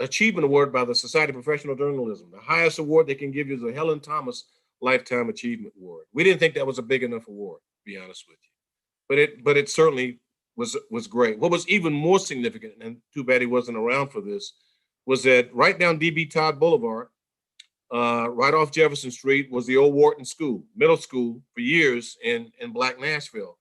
Achievement Award by the Society of Professional Journalism. The highest award they can give you is the Helen Thomas Lifetime Achievement Award. We didn't think that was a big enough award, to be honest with you. But it certainly was great. What was even more significant, and too bad he wasn't around for this, was that right down D.B. Todd Boulevard, right off Jefferson Street, was the old Wharton School, middle school for years in Black Nashville.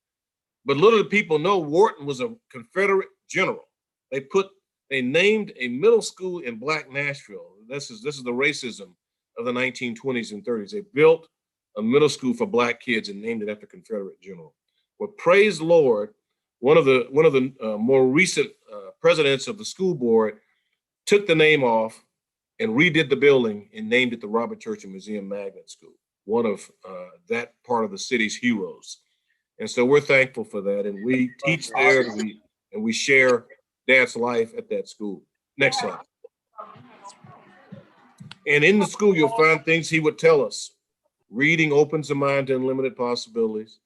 But little did people know Wharton was a Confederate general. They named a middle school in Black Nashville. This is the racism of the 1920s and 30s. They built a middle school for Black kids and named it after Confederate general. Well, praise the Lord, one of the more recent presidents of the school board took the name off and redid the building and named it the Robert Churchill Museum Magnet School, one of that part of the city's heroes. And so we're thankful for that. And we teach there and we share Dad's life at that school. Next slide. And in the school, you'll find things he would tell us. Reading opens the mind to unlimited possibilities.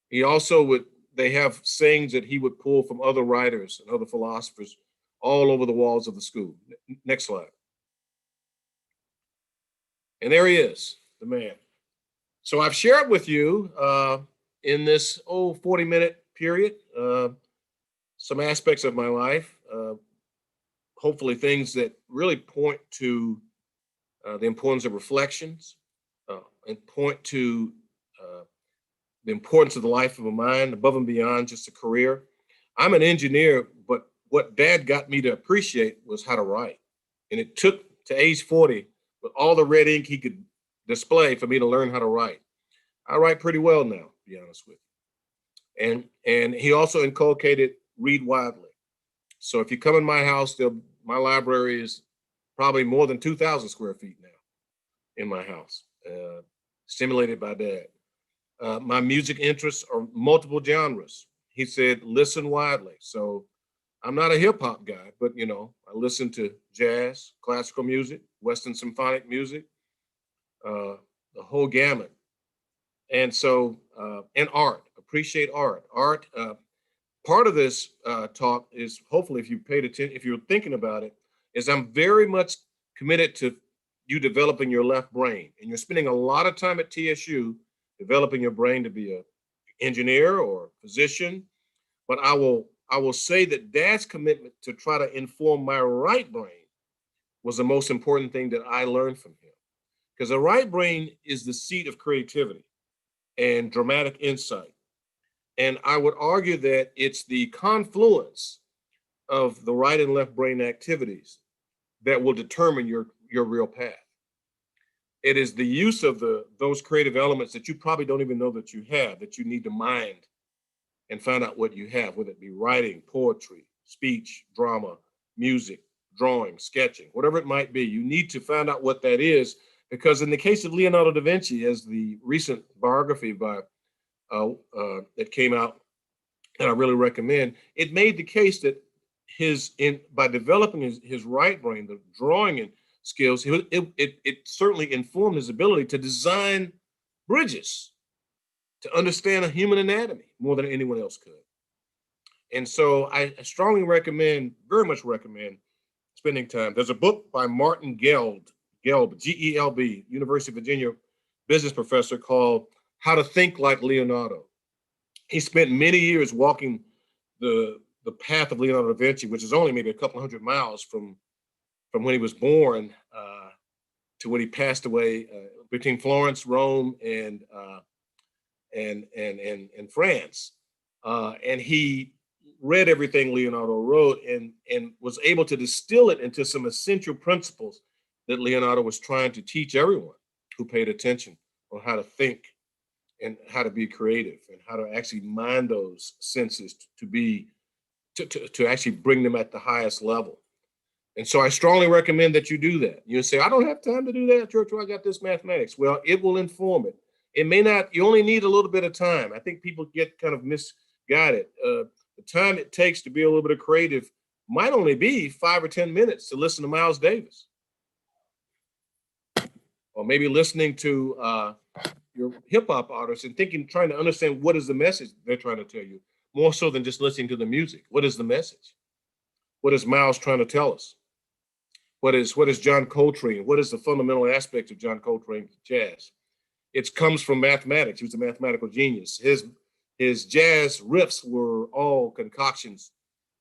He also they have sayings that he would pull from other writers and other philosophers all over the walls of the school. Next slide. And there he is, the man. So I've shared with you in this 40-minute period some aspects of my life, hopefully things that really point to the importance of reflections and point to the importance of the life of a mind above and beyond just a career. I'm an engineer, but what Dad got me to appreciate was how to write. And it took to age 40 with all the red ink he could display for me to learn how to write. I write pretty well now, to be honest with you. And he also inculcated read widely. So if you come in my house, my library is probably more than 2,000 square feet now in my house, stimulated by Dad. My music interests are multiple genres. He said, listen widely. So I'm not a hip hop guy, but I listen to jazz, classical music, Western symphonic music, the whole gamut. And so, and art, appreciate art. Art, part of this talk is hopefully if you paid attention, if you're thinking about it, is I'm very much committed to you developing your left brain. And you're spending a lot of time at TSU developing your brain to be an engineer or physician. But I will say that Dad's commitment to try to inform my right brain was the most important thing that I learned from him. Because the right brain is the seat of creativity and dramatic insight. And I would argue that it's the confluence of the right and left brain activities that will determine your real path. It is the use of those creative elements that you probably don't even know that you have, that you need to mind and find out what you have, whether it be writing, poetry, speech, drama, music, drawing, sketching, whatever it might be. You need to find out what that is, because in the case of Leonardo da Vinci, as the recent biography by that came out, and I really recommend, it made the case that by developing his right brain, the drawing and skills, it certainly informed his ability to design bridges, to understand a human anatomy more than anyone else could. And so I strongly recommend, very much recommend, spending time. There's a book by Martin Gelb, G-E-L-B, University of Virginia business professor, called How to Think Like Leonardo. He spent many years walking the path of Leonardo da Vinci, which is only maybe a couple hundred miles from when he was born to when he passed away between Florence, Rome, and France. And he read everything Leonardo wrote and was able to distill it into some essential principles that Leonardo was trying to teach everyone who paid attention on how to think and how to be creative and how to actually mind those senses to actually bring them at the highest level. And so I strongly recommend that you do that. You say, I don't have time to do that, Churchwell, I got this mathematics. Well, it will inform it. It may not, you only need a little bit of time. I think people get kind of misguided. The time it takes to be a little bit of creative might only be 5 or 10 minutes to listen to Miles Davis. Or maybe listening to your hip hop artists and trying to understand what is the message they're trying to tell you, more so than just listening to the music. What is the message? What is Miles trying to tell us? What is John Coltrane? What is the fundamental aspect of John Coltrane's jazz? It comes from mathematics. He was a mathematical genius. His jazz riffs were all concoctions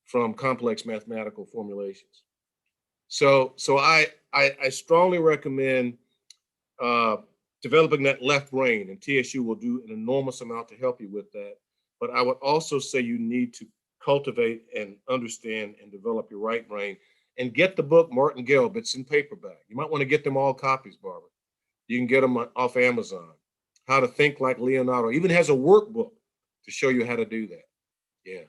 from complex mathematical formulations. So I strongly recommend developing that left brain, and TSU will do an enormous amount to help you with that. But I would also say you need to cultivate and understand and develop your right brain, and get the book Martin Gelb. It's in paperback. You might want to get them all copies, Barbara. You can get them off Amazon. How to Think Like Leonardo. Even has a workbook to show you how to do that. Yeah.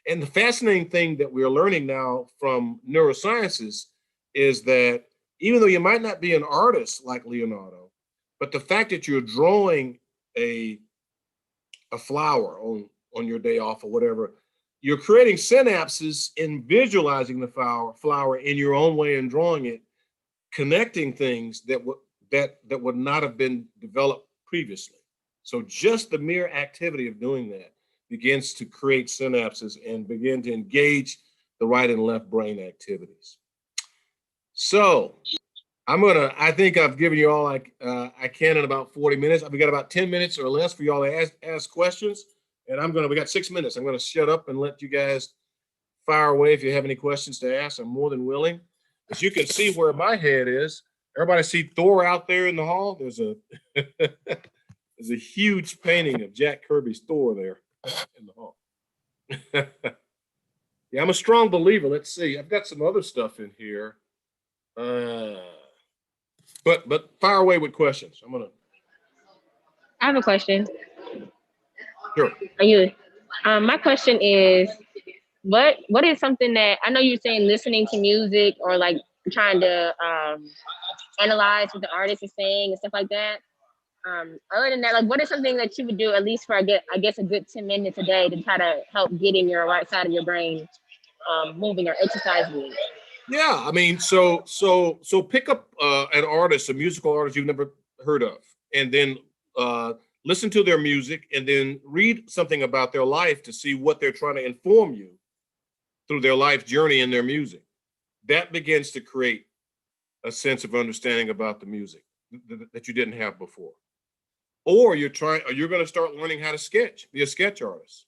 And the fascinating thing that we're learning now from neurosciences is that even though you might not be an artist like Leonardo, but the fact that you're drawing a flower on your day off or whatever, you're creating synapses in visualizing the flower in your own way and drawing it, connecting things that would not have been developed previously. So just the mere activity of doing that begins to create synapses and begin to engage the right and left brain activities. So I think I've given you all I can in about 40 minutes. I've got about 10 minutes or less for y'all to ask questions. And we got 6 minutes. I'm gonna shut up and let you guys fire away if you have any questions to ask. I'm more than willing. As you can see where my head is, everybody see Thor out there in the hall? There's a there's a huge painting of Jack Kirby's Thor there in the hall. Yeah, I'm a strong believer. Let's see. I've got some other stuff in here. But fire away with questions. I have a question. Sure. Are you? My question is, what is something that I know you're saying listening to music or like trying to analyze what the artist is saying and stuff like that. Other than that, like what is something that you would do at least for I guess a good 10 minutes a day to try to help get in your right side of your brain moving or exercising? Yeah, I mean, so pick up an artist, a musical artist you've never heard of, and then listen to their music, and then read something about their life to see what they're trying to inform you through their life journey in their music. That begins to create a sense of understanding about the music that you didn't have before. Or you're going to start learning how to sketch, be a sketch artist.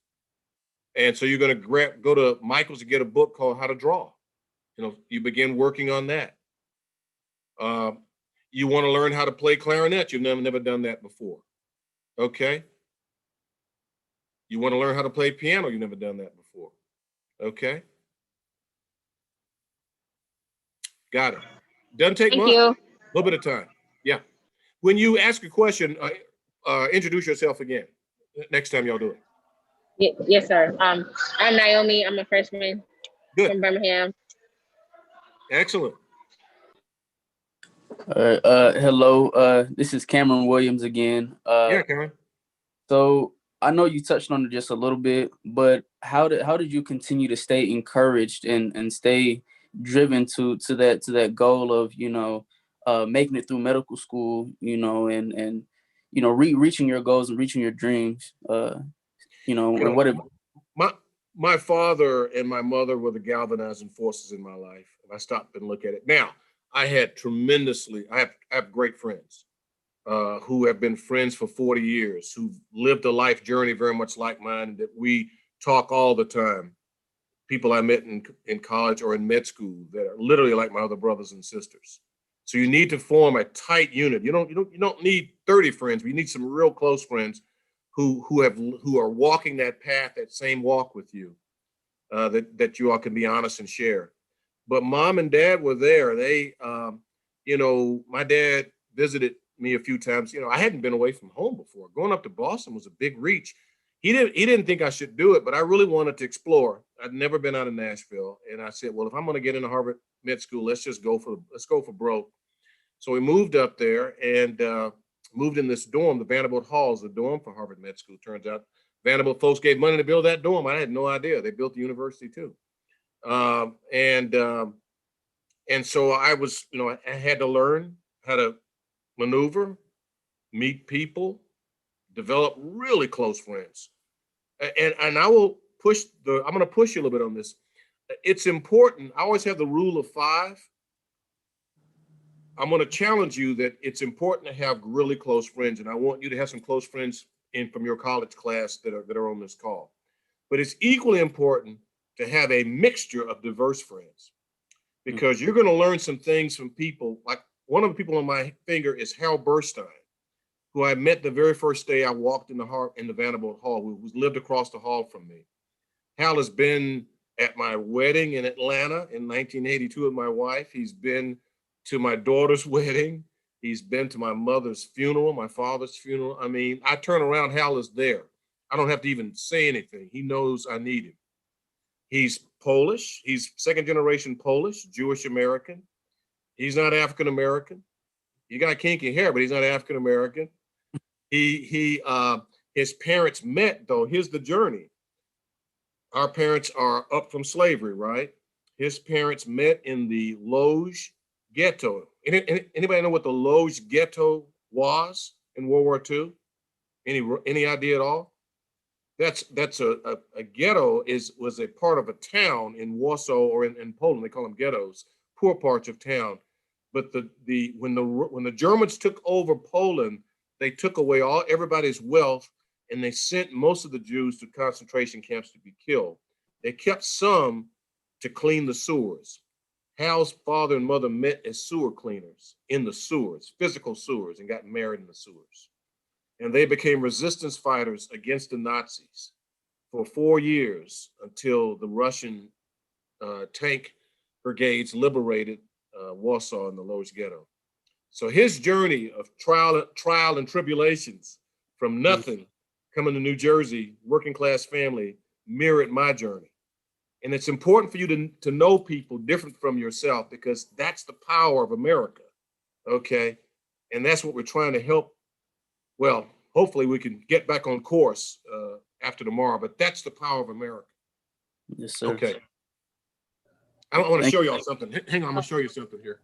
And so you're going to go to Michael's to get a book called How to Draw. You begin working on that. You want to learn how to play clarinet. You've never done that before. Okay. You want to learn how to play piano. You've never done that before. Okay. Got it. Doesn't take much. A little bit of time. Yeah. When you ask a question, introduce yourself again. Next time y'all do it. Yes, sir. I'm Naomi. I'm a freshman from Birmingham. Excellent. Hello. This is Cameron Williams again. Yeah, Cameron. So I know you touched on it just a little bit, but how did you continue to stay encouraged and stay driven to that goal of making it through medical school, and reaching your goals and reaching your dreams, and what? My father and my mother were the galvanizing forces in my life, and I stopped and look at it. Now, I have great friends who have been friends for 40 years, who've lived a life journey very much like mine, that we talk all the time. People I met in college or in med school that are literally like my other brothers and sisters. So you need to form a tight unit. You don't need 30 friends, but you need some real close friends who are walking that path, that same walk with you, that you all can be honest and share. But mom and dad were there. They, my dad visited me a few times. I hadn't been away from home before. Going up to Boston was a big reach. He didn't think I should do it, but I really wanted to explore. I'd never been out of Nashville, and I said, well, if I'm going to get into Harvard Med School, let's go for broke. So we moved up there and moved in this dorm. The Vanderbilt Hall is the dorm for Harvard Med School. Turns out Vanderbilt folks gave money to build that dorm. I had no idea. They built the university too. And so I was, I had to learn how to maneuver, meet people, develop really close friends. And I will I'm going to push you a little bit on this. It's important. I always have the rule of 5. I'm going to challenge you that it's important to have really close friends. And I want you to have some close friends from your college class that are on this call. But it's equally important to have a mixture of diverse friends, because you're going to learn some things from people. Like one of the people on my finger is Hal Burstein, who I met the very first day I walked in the Vanderbilt Hall, who lived across the hall from me. Hal has been at my wedding in Atlanta in 1982 with my wife. He's been to my daughter's wedding. He's been to my mother's funeral, my father's funeral. I mean, I turn around, Hal is there. I don't have to even say anything. He knows I need him. He's Polish. He's second generation Polish, Jewish American. He's not African American. He got kinky hair, but he's not African American. His parents met, though. Here's the journey. Our parents are up from slavery, right? His parents met in the Loge Ghetto. Anybody know what the Loge Ghetto was in World War II? Any idea at all? That's a ghetto was a part of a town in Warsaw or in Poland. They call them ghettos, poor parts of town. But when the Germans took over Poland, they took away everybody's wealth, and they sent most of the Jews to concentration camps to be killed. They kept some to clean the sewers. Hal's father and mother met as sewer cleaners in the sewers, physical sewers, and got married in the sewers. And they became resistance fighters against the Nazis for 4 years until the Russian tank brigades liberated Warsaw and the Loge Ghetto. So his journey of trial and tribulations from nothing, coming to New Jersey, working class family, mirrored my journey. And it's important for you to know people different from yourself, because that's the power of America, okay? And that's what we're trying to help. Well, hopefully we can get back on course after tomorrow, but that's the power of America. Yes, sir. Okay. I want to show y'all something. Hang on, I'm gonna show you something here.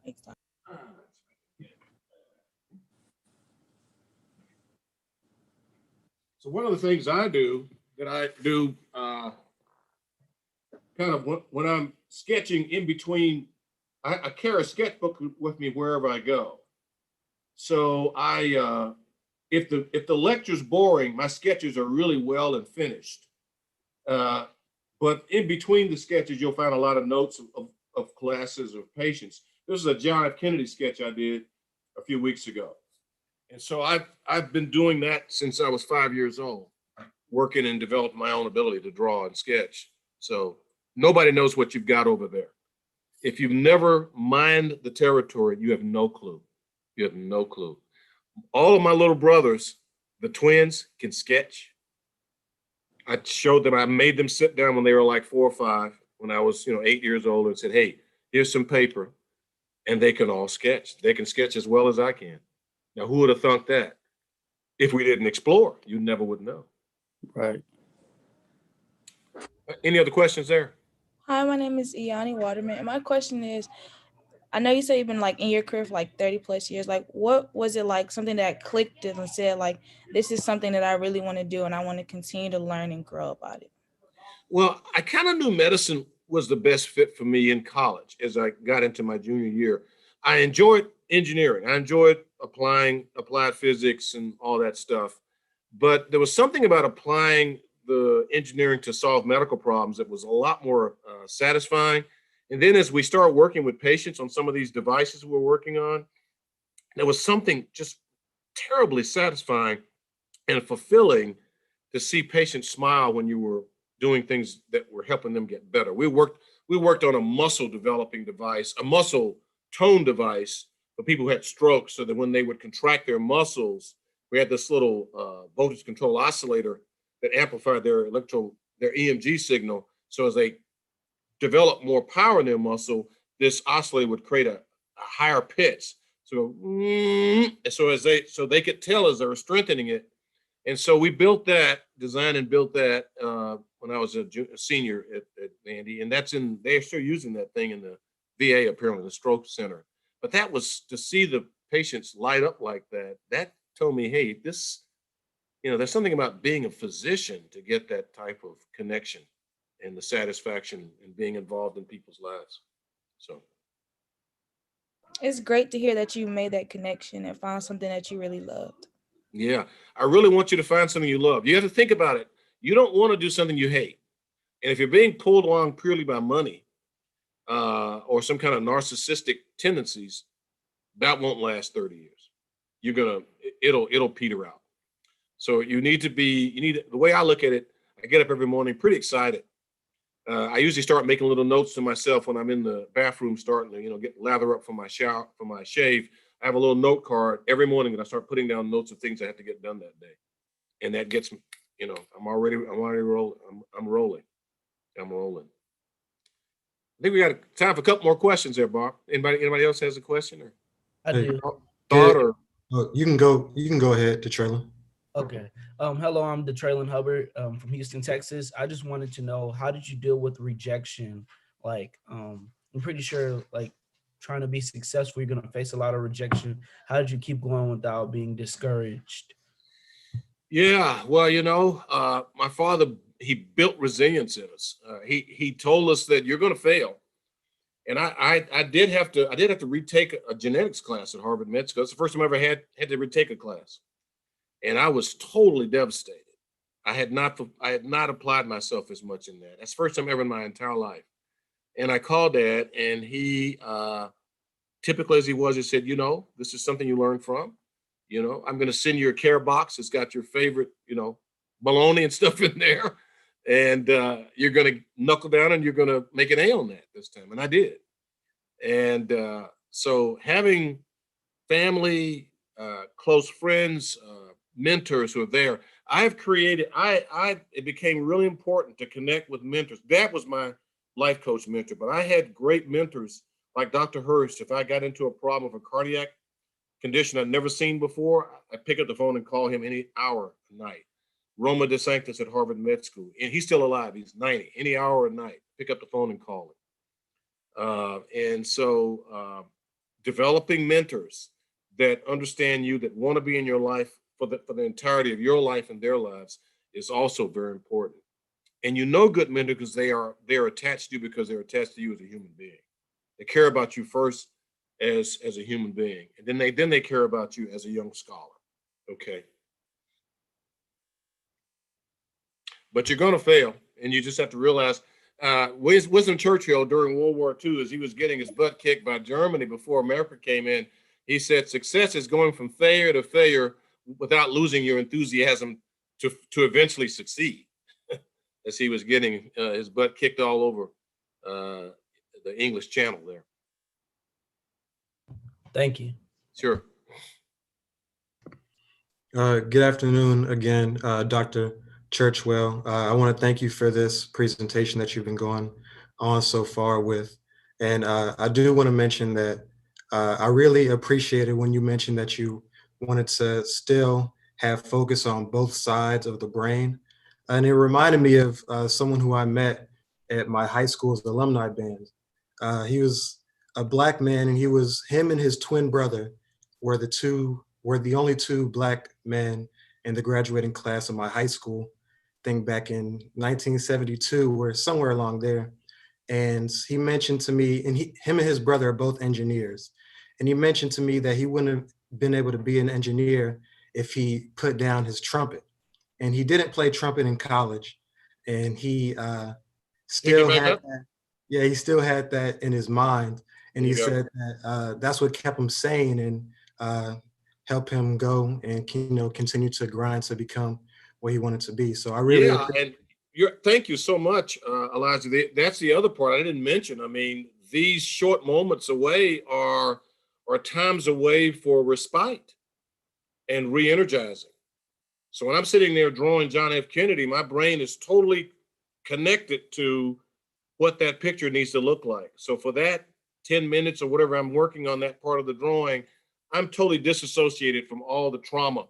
So one of the things I do kind of when I'm sketching in between, I carry a sketchbook with me wherever I go. So if the lecture's boring, my sketches are really well and finished. But in between the sketches, you'll find a lot of notes of classes or patients. This is a John F. Kennedy sketch I did a few weeks ago. And so I've been doing that since I was 5 years old, working and developing my own ability to draw and sketch. So nobody knows what you've got over there. If you've never mined the territory, you have no clue. You have no clue. All of my little brothers, the twins, can sketch. I showed them, I made them sit down when they were like 4 or 5, when I was 8 years old, and said, hey, here's some paper. And they can all sketch. They can sketch as well as I can. Now, who would have thunk that? If we didn't explore, you never would know. Right. Any other questions there? Hi, my name is Iani Waterman. And my question is, I know you say you've been like in your career for like 30 plus years. Like, what was it like, something that clicked and said, like, this is something that I really want to do and I want to continue to learn and grow about it? Well, I kind of knew medicine was the best fit for me in college as I got into my junior year. I enjoyed engineering. I enjoyed applied physics and all that stuff. But there was something about applying the engineering to solve medical problems that was a lot more satisfying. And then as we start working with patients on some of these devices we're working on, there was something just terribly satisfying and fulfilling to see patients smile when you were doing things that were helping them get better. We worked on a muscle developing device, a muscle tone device for people who had strokes, so that when they would contract their muscles, we had this little voltage control oscillator that amplified their EMG signal. So as they develop more power in their muscle, this oscillator would create a higher pitch. So, and so they could tell as they were strengthening it. And so we built that, designed and built that when I was a senior at Vandy, and they're still using that thing in the VA, apparently, the stroke center. But that was, to see the patients light up like that, that told me, hey, this, there's something about being a physician to get that type of connection and the satisfaction in being involved in people's lives. So. It's great to hear that you made that connection and found something that you really loved. Yeah, I really want you to find something you love. You have to think about it. You don't want to do something you hate. And if you're being pulled along purely by money or some kind of narcissistic tendencies, that won't last 30 years. It'll peter out. So the way I look at it, I get up every morning pretty excited. I usually start making little notes to myself when I'm in the bathroom starting to, get lather up for my shower, for my shave. I have a little note card every morning that I start putting down notes of things I have to get done that day. And that gets me, I'm already rolling. I'm rolling. I think we got time for a couple more questions there, Bob. Anybody else has a question or I do. thought or? You can go ahead, Detraylon. Okay. Hello, I'm Detraylon Hubbard from Houston, Texas. I just wanted to know, how did you deal with rejection? Like, I'm pretty sure, like, trying to be successful, you're going to face a lot of rejection. How did you keep going without being discouraged? Yeah, well, my father, he built resilience in us. He told us that you're going to fail. And I did have to retake a genetics class at Harvard Med School. It's the first time I ever had to retake a class. And I was totally devastated. I had not applied myself as much in that. That's the first time ever in my entire life. And I called Dad, and he, typical as he was, he said, this is something you learn from. I'm going to send you a care box. It's got your favorite, bologna and stuff in there. And you're going to knuckle down and you're going to make an A on that this time. And I did. And so having family, close friends, mentors who are there, it became really important to connect with mentors. That was my life coach mentor, but I had great mentors like Dr. Hurst. If I got into a problem of a cardiac condition I'd never seen before, I pick up the phone and call him any hour of the night. Roma DeSanctis at Harvard Med School, and he's still alive. He's 90. Any hour of the night, pick up the phone and call him. And so developing mentors that understand you, that want to be in your life for the entirety of your life and their lives is also very important. And good mentors because they're attached to you because they're attached to you as a human being. They care about you first as a human being, and then they care about you as a young scholar. Okay. But you're going to fail, and you just have to realize Winston Churchill during World War II, as he was getting his butt kicked by Germany before America came in, he said, success is going from failure to failure without losing your enthusiasm to eventually succeed, as he was getting his butt kicked all over the English Channel there. Thank you. Sure. Good afternoon again, Dr. Churchwell. I want to thank you for this presentation that you've been going on so far with. And I do want to mention that I really appreciated when you mentioned that you wanted to still have focus on both sides of the brain. And it reminded me of someone who I met at my high school's alumni band. He was a Black man, and him and his twin brother were the only two Black men in the graduating class of my high school. I think back in 1972 or somewhere along there. And he mentioned to me, and him and his brother are both engineers. And he mentioned to me that he wouldn't have been able to be an engineer if he put down his trumpet. And he didn't play trumpet in college. And he still had that. Yeah, he still had that in his mind. And he There you go. said that that's what kept him sane and helped him go and continue to grind to become what he wanted to be. So I really Yeah, appreciate. and thank you so much, Elijah. That's the other part I didn't mention. I mean, these short moments away are times away for respite and re-energizing. So when I'm sitting there drawing John F. Kennedy, my brain is totally connected to what that picture needs to look like. So for that 10 minutes or whatever I'm working on that part of the drawing, I'm totally disassociated from all the trauma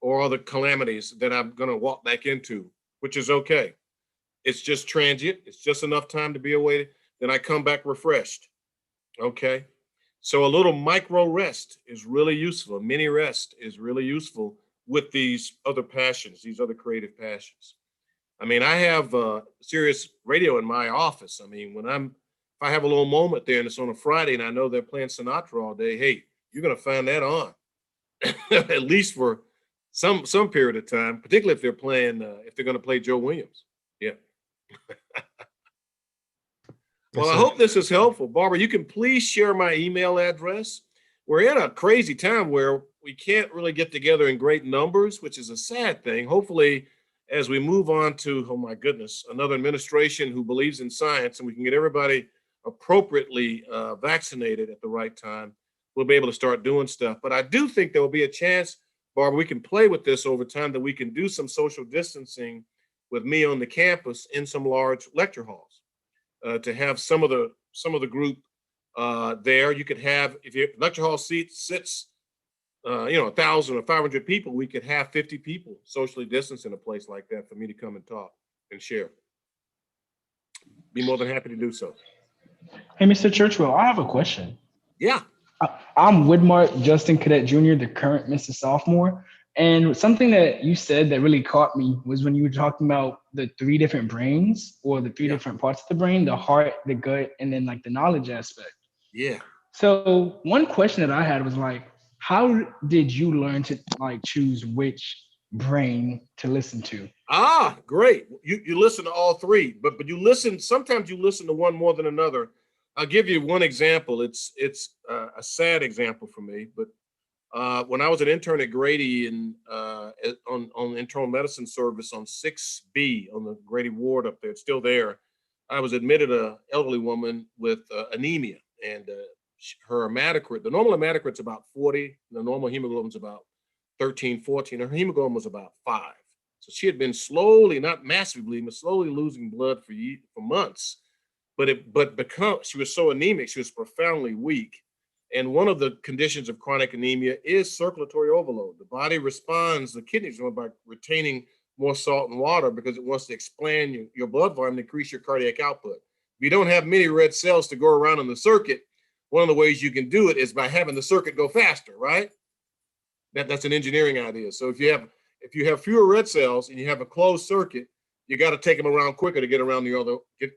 or all the calamities that I'm going to walk back into, which is okay. It's just transient. It's just enough time to be away. Then I come back refreshed. Okay. So a little micro rest is really useful. A mini rest is really useful with these other passions, these other creative passions. I mean, I have Sirius radio in my office. I mean, if I have a little moment there and it's on a Friday and I know they're playing Sinatra all day, hey, you're going to find that on at least for some period of time, particularly if they're playing, if they're going to play Joe Williams. Yeah. Well, I hope this is helpful. Barbara, you can please share my email address. We're in a crazy time where we can't really get together in great numbers, which is a sad thing. Hopefully, as we move on to, oh my goodness, another administration who believes in science and we can get everybody appropriately vaccinated at the right time, we'll be able to start doing stuff. But I do think there will be a chance, Barbara, we can play with this over time, that we can do some social distancing with me on the campus in some large lecture halls. To have some of the group there. You could have, if your lecture hall sits 1,000 or 500 people, we could have 50 people socially distanced in a place like that for me to come and talk and share. Be more than happy to do so. Hey, Mr. Churchwell, I have a question. Yeah. I'm Widmark Justin Cadet Jr., the current Mr. Sophomore. And something that you said that really caught me was when you were talking about the 3 different brains, or the 3 different parts of the brain, the heart, the gut, and then like the knowledge aspect. Yeah. So one question that I had was like, how did you learn to like choose which brain to listen to? Ah, great. You listen to all 3, but sometimes you listen to one more than another. I'll give you one example. It's a sad example for me, but when I was an intern at Grady on internal medicine service on 6B on the Grady ward up there, it's still there. I was admitted an elderly woman with anemia, and her hematocrit, the normal hematocrit's about 40, the normal hemoglobin's about 13, 14. Her hemoglobin was about 5. So she had been slowly, not massively, but slowly losing blood for months. But because she was so anemic, she was profoundly weak. And one of the conditions of chronic anemia is circulatory overload. The body responds, the kidneys by retaining more salt and water because it wants to expand your blood volume and increase your cardiac output. If you don't have many red cells to go around in the circuit, one of the ways you can do it is by having the circuit go faster, right? That's an engineering idea. So if you have fewer red cells and you have a closed circuit, you got to take them around quicker to get around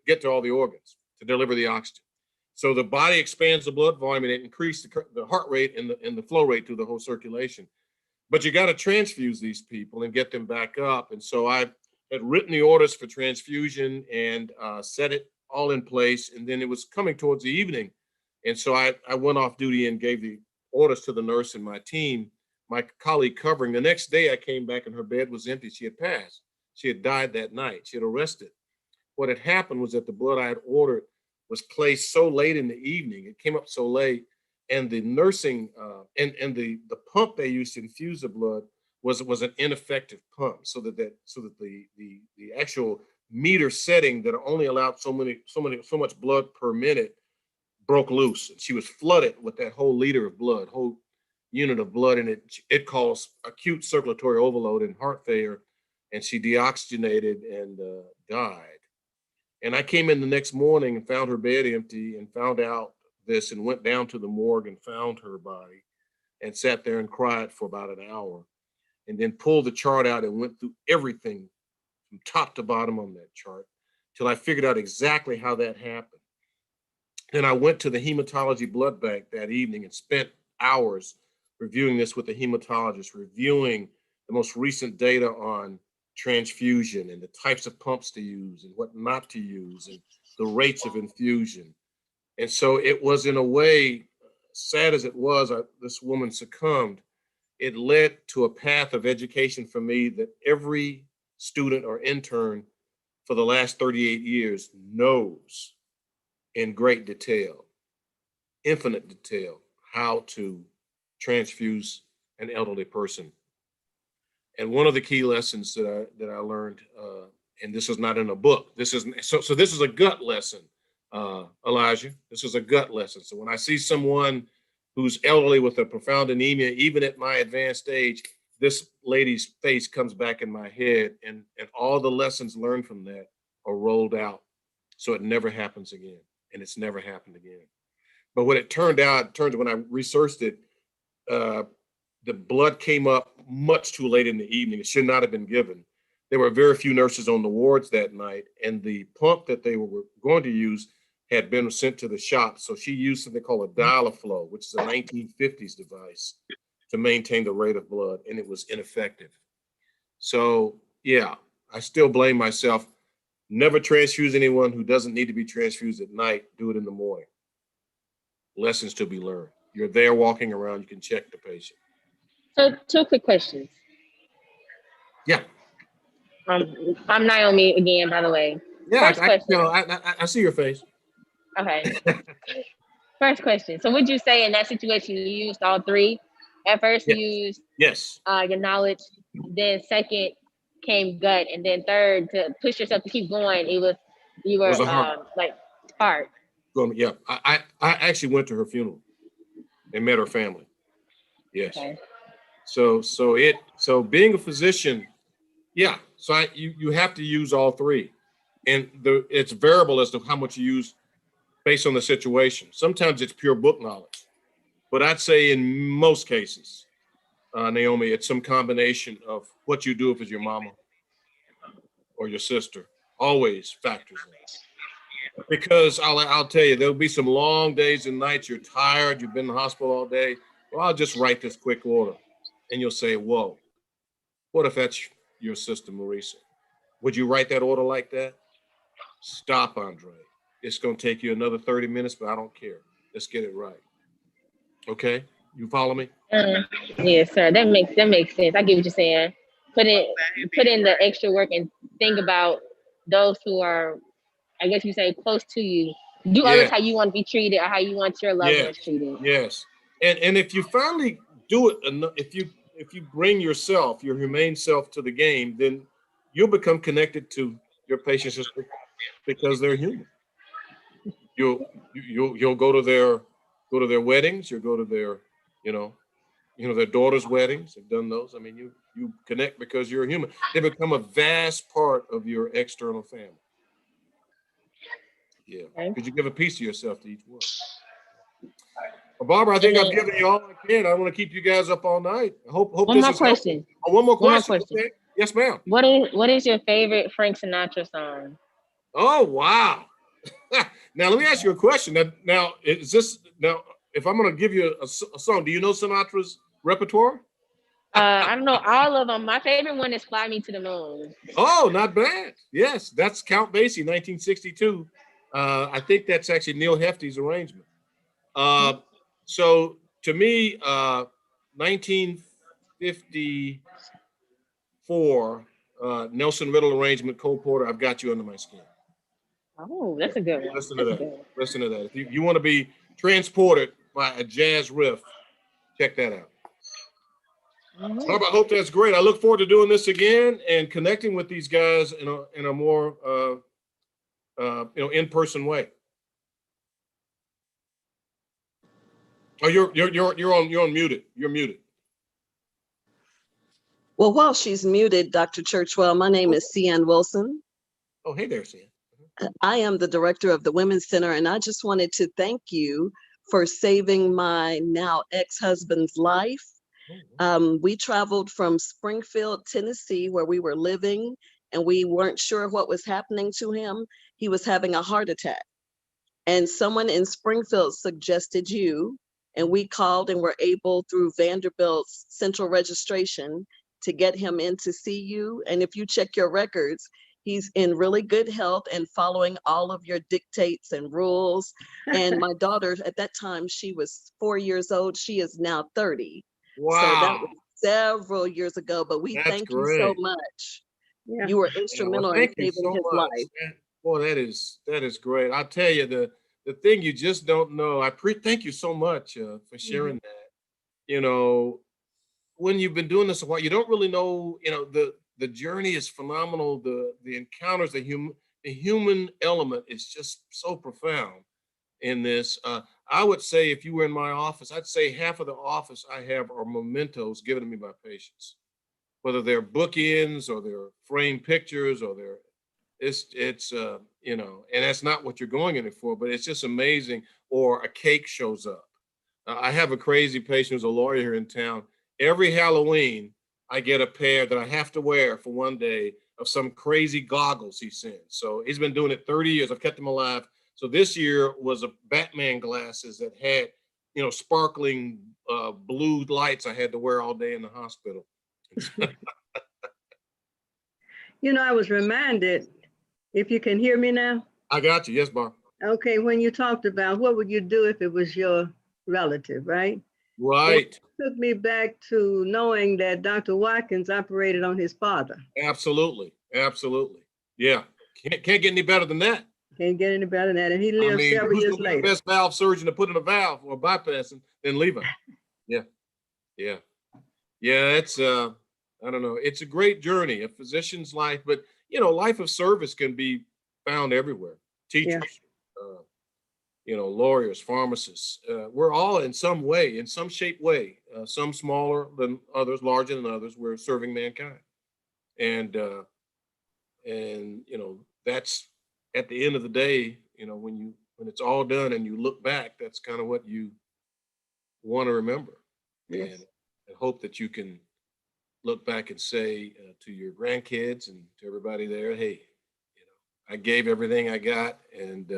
get to all the organs to deliver the oxygen. So the body expands the blood volume and it increases the heart rate and the flow rate through the whole circulation. But you got to transfuse these people and get them back up. And so I had written the orders for transfusion and set it all in place. And then it was coming towards the evening. And so I went off duty and gave the orders to the nurse and my team, my colleague covering. The next day I came back and her bed was empty. She had passed. She had died that night. She had arrested. What had happened was that the blood I had ordered was placed so late in the evening. It came up so late, and the nursing and the pump they used to infuse the blood was an ineffective pump. So that the actual meter setting that only allowed so much blood per minute broke loose. And she was flooded with that whole liter of blood, whole unit of blood, and it caused acute circulatory overload and heart failure, and she deoxygenated and died. And I came in the next morning and found her bed empty and found out this and went down to the morgue and found her body and sat there and cried for about an hour and then pulled the chart out and went through everything from top to bottom on that chart till I figured out exactly how that happened. Then I went to the hematology blood bank that evening and spent hours reviewing this with the hematologist, reviewing the most recent data on transfusion and the types of pumps to use and what not to use and the rates of infusion. And so it was, in a way, sad as it was, this woman succumbed. It led to a path of education for me that every student or intern for the last 38 years knows in great detail, infinite detail, how to transfuse an elderly person. And one of the key lessons that I learned, and this is not in a book, this is so this is a gut lesson, Elijah. This is a gut lesson. So when I see someone who's elderly with a profound anemia, even at my advanced age, this lady's face comes back in my head, and all the lessons learned from that are rolled out, so it never happens again, and it's never happened again. But what it turned out, when I researched it, the blood came up much too late in the evening. It should not have been given. There were very few nurses on the wards that night, and the pump that they were going to use had been sent to the shop. So she used something called a dial-a-flow, which is a 1950s device to maintain the rate of blood, and it was ineffective. So yeah, I still blame myself. Never transfuse anyone who doesn't need to be transfused at night. Do it in the morning. Lessons to be learned. You're there walking around, you can check the patient. So 2 quick questions. Yeah. I'm Naomi again, by the way. Yeah, First question. I see your face. Okay. First question. So would you say in that situation you used all 3? At first you used your knowledge, then second came gut, and then third to push yourself to keep going. You were like heart. Yeah, I actually went to her funeral and met her family. Yes. Okay. So being a physician, yeah. So you have to use all 3, and it's variable as to how much you use based on the situation. Sometimes it's pure book knowledge, but I'd say in most cases, Naomi, it's some combination of what you do if it's your mama or your sister. Always factors in. Because I'll tell you, there'll be some long days and nights. You're tired. You've been in the hospital all day. Well, I'll just write this quick order, and you'll say, "Whoa, what if that's your sister, Marisa? Would you write that order like that?" Stop, Andre. It's going to take you another 30 minutes, but I don't care. Let's get it right. Okay, you follow me? Yes, sir. That makes sense. I get what you're saying. Put in the extra work and think about those who are, I guess you say, close to you. Do others how you want to be treated or how you want your loved ones treated. Yes. And if you finally do it, if you bring yourself, your humane self to the game, then you'll become connected to your patients just because they're human. You'll go to their weddings, you'll go to their, their daughter's weddings. They've done those. I mean, you connect because you're a human. They become a vast part of your external family. Yeah, because you give a piece of yourself to each one. Well, Barbara, I think I've given you all I can. I don't want to keep you guys up all night. I hope one this more is question. Oh, one more question. Okay. Yes, ma'am. What is your favorite Frank Sinatra song? Oh, wow. Now, let me ask you a question. Now, if I'm going to give you a song, do you know Sinatra's repertoire? I don't know all of them. My favorite one is Fly Me to the Moon. Oh, not bad. Yes, that's Count Basie, 1962. I think that's actually Neil Hefti's arrangement. So to me, 1954, Nelson Riddle arrangement, Cole Porter, I've Got You Under My Skin. Oh, that's a good one. Listen to that. Listen to that. If you want to be transported by a jazz riff, check that out. Barbara, I hope that's great. I look forward to doing this again and connecting with these guys in a more in-person way. Oh, you're on muted. You're muted. Well, while she's muted, Dr. Churchwell, my name is Cian Wilson. Oh, hey there, Cian. I am the director of the Women's Center, and I just wanted to thank you for saving my now ex-husband's life. We traveled from Springfield, Tennessee, where we were living, and we weren't sure what was happening to him. He was having a heart attack. And someone in Springfield suggested you, and we called and were able, through Vanderbilt's central registration, to get him in to see you. And if you check your records, He's in really good health and following all of your dictates and rules. And my daughter, at that time, she was 4 years old. She is now 30. Wow. So that was several years ago, but we That's thank you so great. much. Yeah. You were Yeah, well, instrumental in thank you saving so his much. life. Boy, that is great. I'll tell you the thing you just don't know. Thank you so much for sharing that. You know, when you've been doing this a while, you don't really know. You know, the journey is phenomenal. The encounters, the human element is just so profound in this. I would say if you were in my office, I'd say half of the office I have are mementos given to me by patients, whether they're bookends or they're framed pictures or it's you know, and that's not what you're going in it for, but it's just amazing. Or a cake shows up. I have a crazy patient who's a lawyer here in town. Every Halloween, I get a pair that I have to wear for one day of some crazy goggles he sends. So he's been doing it 30 years. I've kept him alive. So this year was a Batman glasses that had, you know, sparkling blue lights I had to wear all day in the hospital. You know, I was reminded, if you can hear me now. I got you. Yes, Barb. Okay, when you talked about what would you do if it was your relative, right? Right. It took me back to knowing that Dr. Watkins operated on his father. Absolutely. Absolutely. Yeah. Can't get any better than that. Can't get any better than that. And he I lived mean, several who's years gonna be the later. best valve surgeon to put in a valve or bypassing than Levi? Yeah. Yeah. Yeah. It's I don't know. It's a great journey, a physician's life, but you know, life of service can be found everywhere. Teachers, you know, lawyers, pharmacists. We're all in some way, in some shape way, some smaller than others, larger than others. We're serving mankind, and you know, that's at the end of the day. You know, when it's all done and you look back, that's kind of what you want to remember, Yes. and hope that you can look back and say to your grandkids and to everybody there, hey, you know, I gave everything I got, and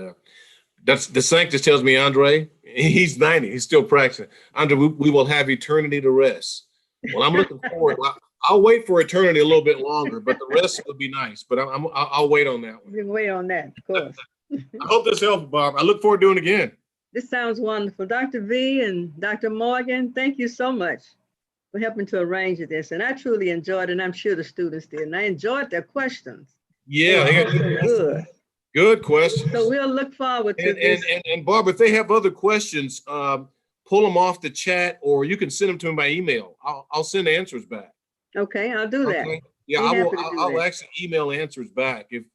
that's the Sanctus tells me, Andre, he's 90, he's still practicing. Andre, we will have eternity to rest. Well, I'm looking forward. I'll wait for eternity a little bit longer, but the rest would be nice. But I'll wait on that one. You can wait on that, of course. I hope this helps, Bob. I look forward to doing it again. This sounds wonderful. Dr. V and Dr. Morgan, thank you so much for helping to arrange this. And I truly enjoyed it, and I'm sure the students did. And I enjoyed their questions. Yeah, They were so good. Good questions. So we'll look forward to this. And Barb, if they have other questions, pull them off the chat, or you can send them to me by email. I'll send answers back. Okay, I'll do that. Okay. Yeah, Be I will. happy to do I'll that. actually email answers back if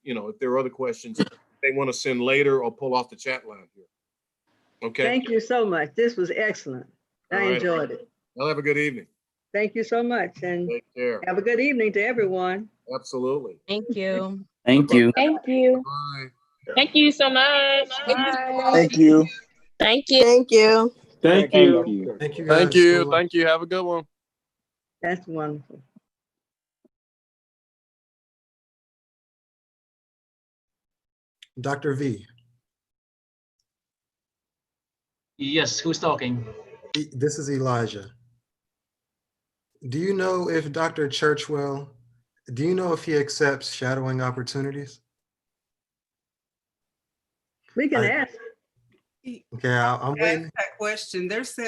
there are other questions they want to send later, or pull off the chat line here. Okay. Thank you so much. This was excellent. I All right. enjoyed it. Y'all have a good evening. Thank you so much, and Take care. have a good evening to everyone. Absolutely. Thank you. Thank you. Thank you. Bye. Thank you so much. Bye. Thank you. Thank you. Thank you. Thank you. Thank you guys. Thank you. Good luck. Thank you. Have a good one. That's wonderful. Dr. V, Yes, who's talking? this is Elijah. Do you know if Dr. Churchwell, do you know if he accepts shadowing opportunities? We can ask. Okay, I'm waiting. Ask that question. This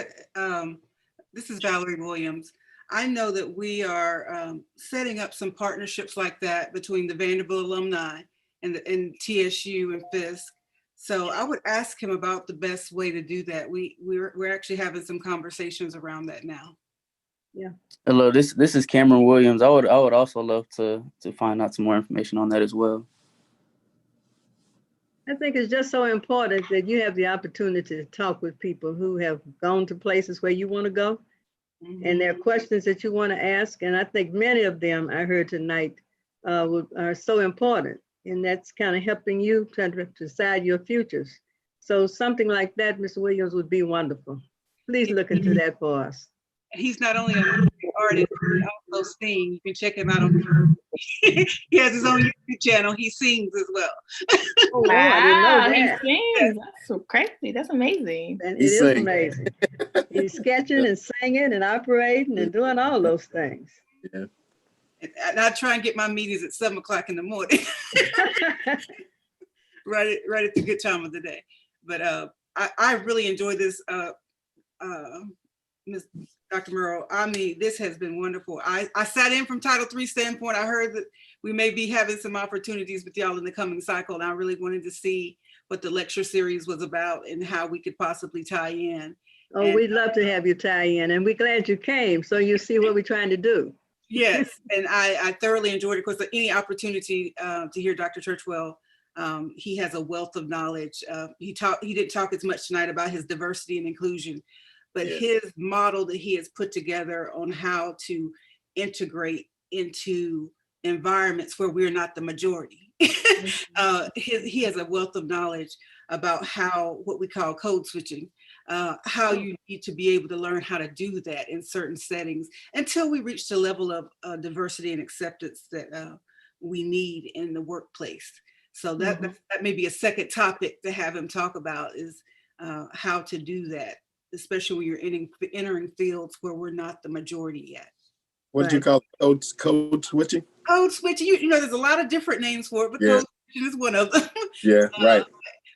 is Valerie Williams. I know that we are setting up some partnerships like that between the Vanderbilt alumni and TSU and Fisk. So I would ask him about the best way to do that. We're actually having some conversations around that now. Yeah. Hello, this is Cameron Williams. I would also love to find out some more information on that as well. I think it's just so important that you have the opportunity to talk with people who have gone to places where you want to go. And there are questions that you want to ask. And I think many of them I heard tonight are so important. And that's kind of helping you try to decide your futures. So something like that, Mr. Williams, would be wonderful. Please look into that for us. He's not only an artist, he also sings. You can check him out on he has his own YouTube channel. He sings as well. Oh, I didn't know Wow, he that. sings. That's so crazy. That's amazing. And it is amazing. He's sketching and singing and operating and doing all those things. Yeah. And I try and get my meetings at 7 o'clock in the morning, right at the good time of the day. But I really enjoy this, Ms. Dr. Murrow. I mean, this has been wonderful. I sat in from Title III standpoint. I heard that we may be having some opportunities with y'all in the coming cycle, and I really wanted to see what the lecture series was about and how we could possibly tie in. Oh, And, we'd love to have you tie in, and we're glad you came, so you see what we're trying to do. yes, and I thoroughly enjoyed it. Of course, any opportunity to hear Dr. Churchwell, he has a wealth of knowledge. He didn't talk as much tonight about his diversity and inclusion, but his model that he has put together on how to integrate into environments where we're not the majority. He has a wealth of knowledge about how, what we call code switching, how you need to be able to learn how to do that in certain settings until we reach the level of diversity and acceptance that we need in the workplace. So that may be a second topic to have him talk about, is how to do that, especially when you're entering fields where we're not the majority yet. What do you call it? Code switching? Code switching, you know, there's a lot of different names for it, but code switching is one of them. Yeah, right.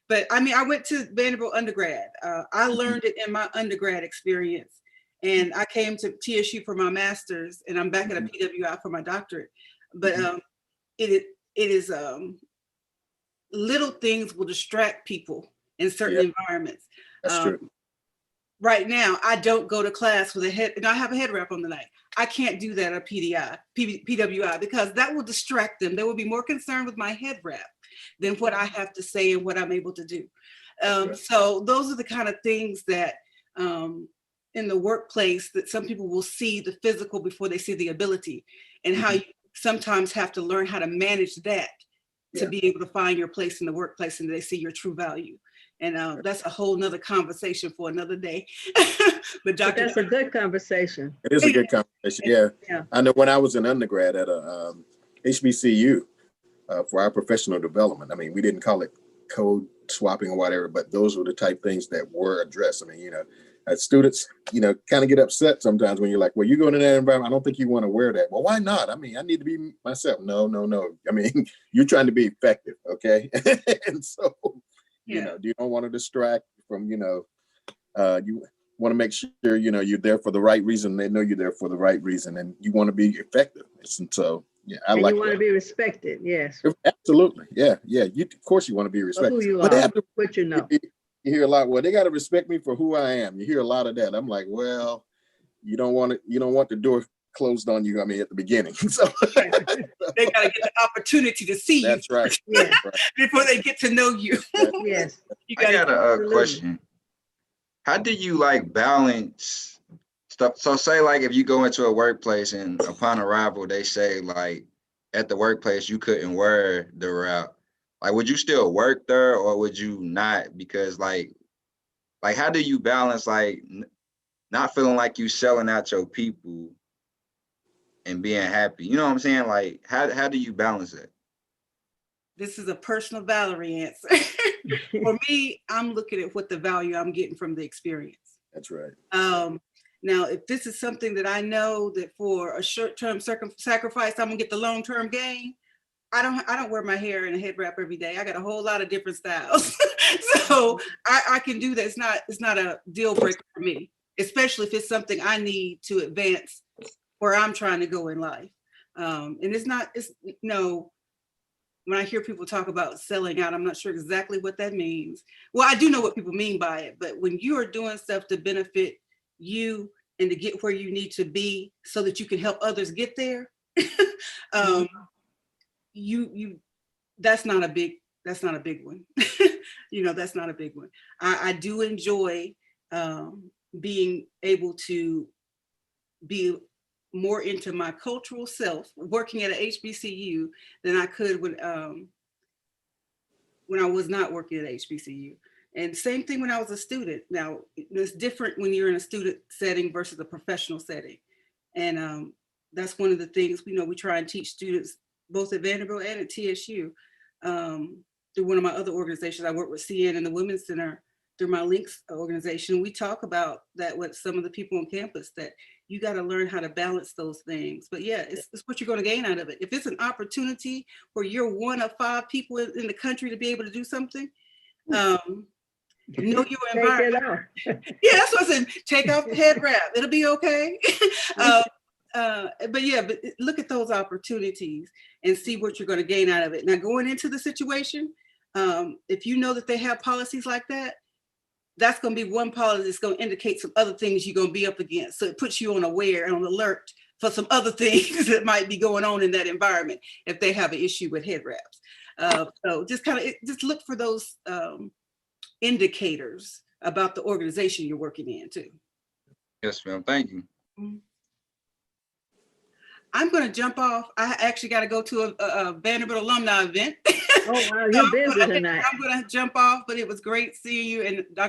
But I mean, I went to Vanderbilt undergrad. I learned it in my undergrad experience, and I came to TSU for my master's, and I'm back at a PWI for my doctorate. But it is little things will distract people in certain environments. That's true. Right now, I don't go to class with a head, and I have a head wrap on the night. I can't do that at PWI, because that will distract them. They will be more concerned with my head wrap than what I have to say and what I'm able to do. So those are the kind of things that in the workplace, that some people will see the physical before they see the ability, and how you sometimes have to learn how to manage that to be able to find your place in the workplace, and they see your true value. And that's a whole nother conversation for another day. But that's a good conversation. It is a good conversation. Yeah. I know when I was an undergrad at a HBCU for our professional development, I mean, we didn't call it code swapping or whatever, but those were the type things that were addressed. I mean, you know, students, you know, kind of get upset sometimes when you're like, well, you go into that environment, I don't think you want to wear that. Well, why not? I mean, I need to be myself. No. I mean, you're trying to be effective, okay? And so, you know, you don't want to distract from, you know, you want to make sure, you know, you're there for the right reason. They know you're there for the right reason, and you want to be effective. And so, yeah, I like that. You want to be respected, yes. Absolutely, yeah. Of course, you want to be respected. Who you are, what you know. You hear a lot. Well, they got to respect me for who I am. You hear a lot of that. I'm like, well, you don't want the door closed on you. I mean, at the beginning, so they got to get the opportunity to see you. That's right. Yeah. Before they get to know you. Yes. I got a question. How do you like balance stuff? So say like if you go into a workplace and upon arrival, they say like at the workplace, you couldn't wear the wrap. Like, would you still work there or would you not? Because like how do you balance like not feeling like you selling out your people and being happy? You know what I'm saying? Like, how do you balance it? This is a personal Valerie answer. For me, I'm looking at what the value I'm getting from the experience. That's right. Now, if this is something that I know that for a short-term sacrifice, I'm gonna get the long-term gain, I don't wear my hair in a head wrap every day. I got a whole lot of different styles. So I can do that. It's not a deal breaker for me, especially if it's something I need to advance where I'm trying to go in life. And when I hear people talk about selling out, I'm not sure exactly what that means. Well, I do know what people mean by it, but when you are doing stuff to benefit you and to get where you need to be so that you can help others get there, that's not a big one. You know, that's not a big one. I do enjoy being able to be more into my cultural self working at a HBCU than I could when I was not working at HBCU. And same thing when I was a student. Now, it's different when you're in a student setting versus a professional setting. And that's one of the things, we try and teach students both at Vanderbilt and at TSU. Through one of my other organizations, I work with CN and the Women's Center. through my Links organization, we talk about that with some of the people on campus, that you got to learn how to balance those things. But yeah, it's what you're going to gain out of it. If it's an opportunity where you're one of 5 people in the country to be able to do something, know your environment. Yeah, that's what I said. Take off the head wrap. It'll be okay. But yeah, but look at those opportunities and see what you're going to gain out of it. Now, going into the situation, if you know that they have policies like that, that's going to be one policy that's going to indicate some other things you're going to be up against. So it puts you on aware and on alert for some other things that might be going on in that environment if they have an issue with head wraps. So just kind of just look for those indicators about the organization you're working in too. Yes, ma'am. Thank you. I'm going to jump off. I actually got to go to a Vanderbilt alumni event. Oh, wow, you're busy tonight. I'm going to jump off, but it was great seeing you. And Dr.